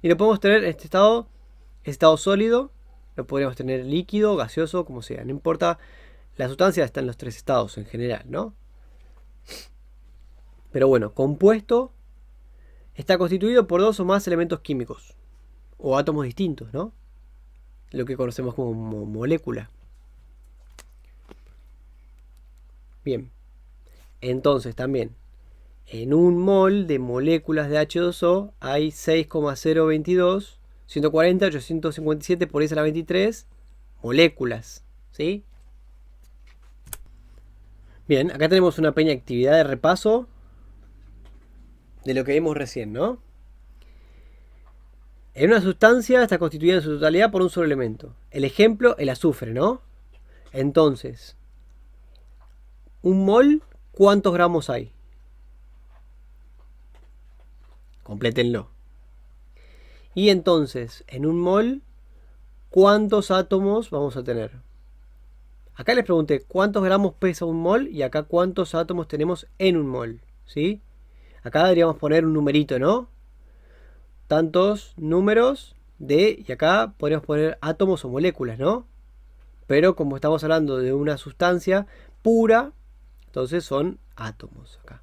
[SPEAKER 1] Y lo podemos tener en este estado sólido, lo podríamos tener líquido, gaseoso, como sea, no importa. La sustancia está en los tres estados en general, ¿no? Pero bueno, compuesto está constituido por dos o más elementos químicos o átomos distintos, ¿no? Lo que conocemos como molécula. Bien, entonces también en un mol de moléculas de H2O hay 6,022, 140, 857 por esa la 23 moléculas, ¿sí? Bien, acá tenemos una pequeña actividad de repaso de lo que vimos recién, ¿no? En una sustancia está constituida en su totalidad por un solo elemento. El ejemplo, el azufre, ¿no? Entonces, un mol, ¿cuántos gramos hay? Complétenlo. Y entonces, en un mol, ¿cuántos átomos vamos a tener? Acá les pregunté cuántos gramos pesa un mol y acá cuántos átomos tenemos en un mol, ¿sí? Acá deberíamos poner un numerito, ¿no? Tantos números de... Y acá podríamos poner átomos o moléculas, ¿no? Pero como estamos hablando de una sustancia pura, entonces son átomos acá.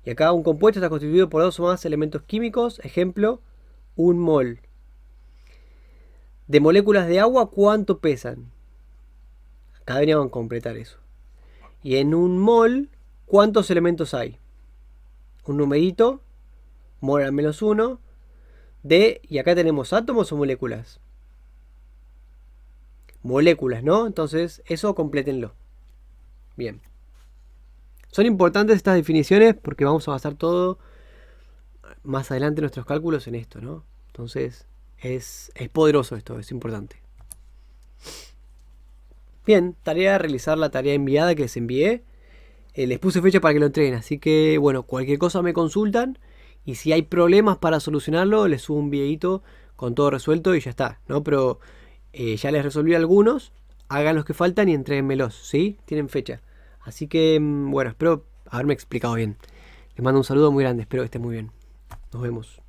[SPEAKER 1] Y acá un compuesto está constituido por dos o más elementos químicos. Ejemplo, un mol. De moléculas de agua, ¿cuánto pesan? Acá deberíamos completar eso. Y en un mol, ¿cuántos elementos hay? Un numerito, mol al menos uno. Y acá tenemos átomos o moléculas. Moléculas, ¿no? Entonces, eso complétenlo. Bien. Son importantes estas definiciones porque vamos a basar todo más adelante nuestros cálculos en esto, ¿no? Entonces, es poderoso esto, es importante. Bien, tarea, realizar la tarea enviada que les envié. Les puse fecha para que lo entreguen, así que, bueno, cualquier cosa me consultan. Y si hay problemas para solucionarlo, les subo un videito con todo resuelto y ya está, ¿no? Pero ya les resolví algunos. Hagan los que faltan y entréguenmelos, ¿sí? Tienen fecha. Así que, bueno, espero haberme explicado bien. Les mando un saludo muy grande, espero que estén muy bien. Nos vemos.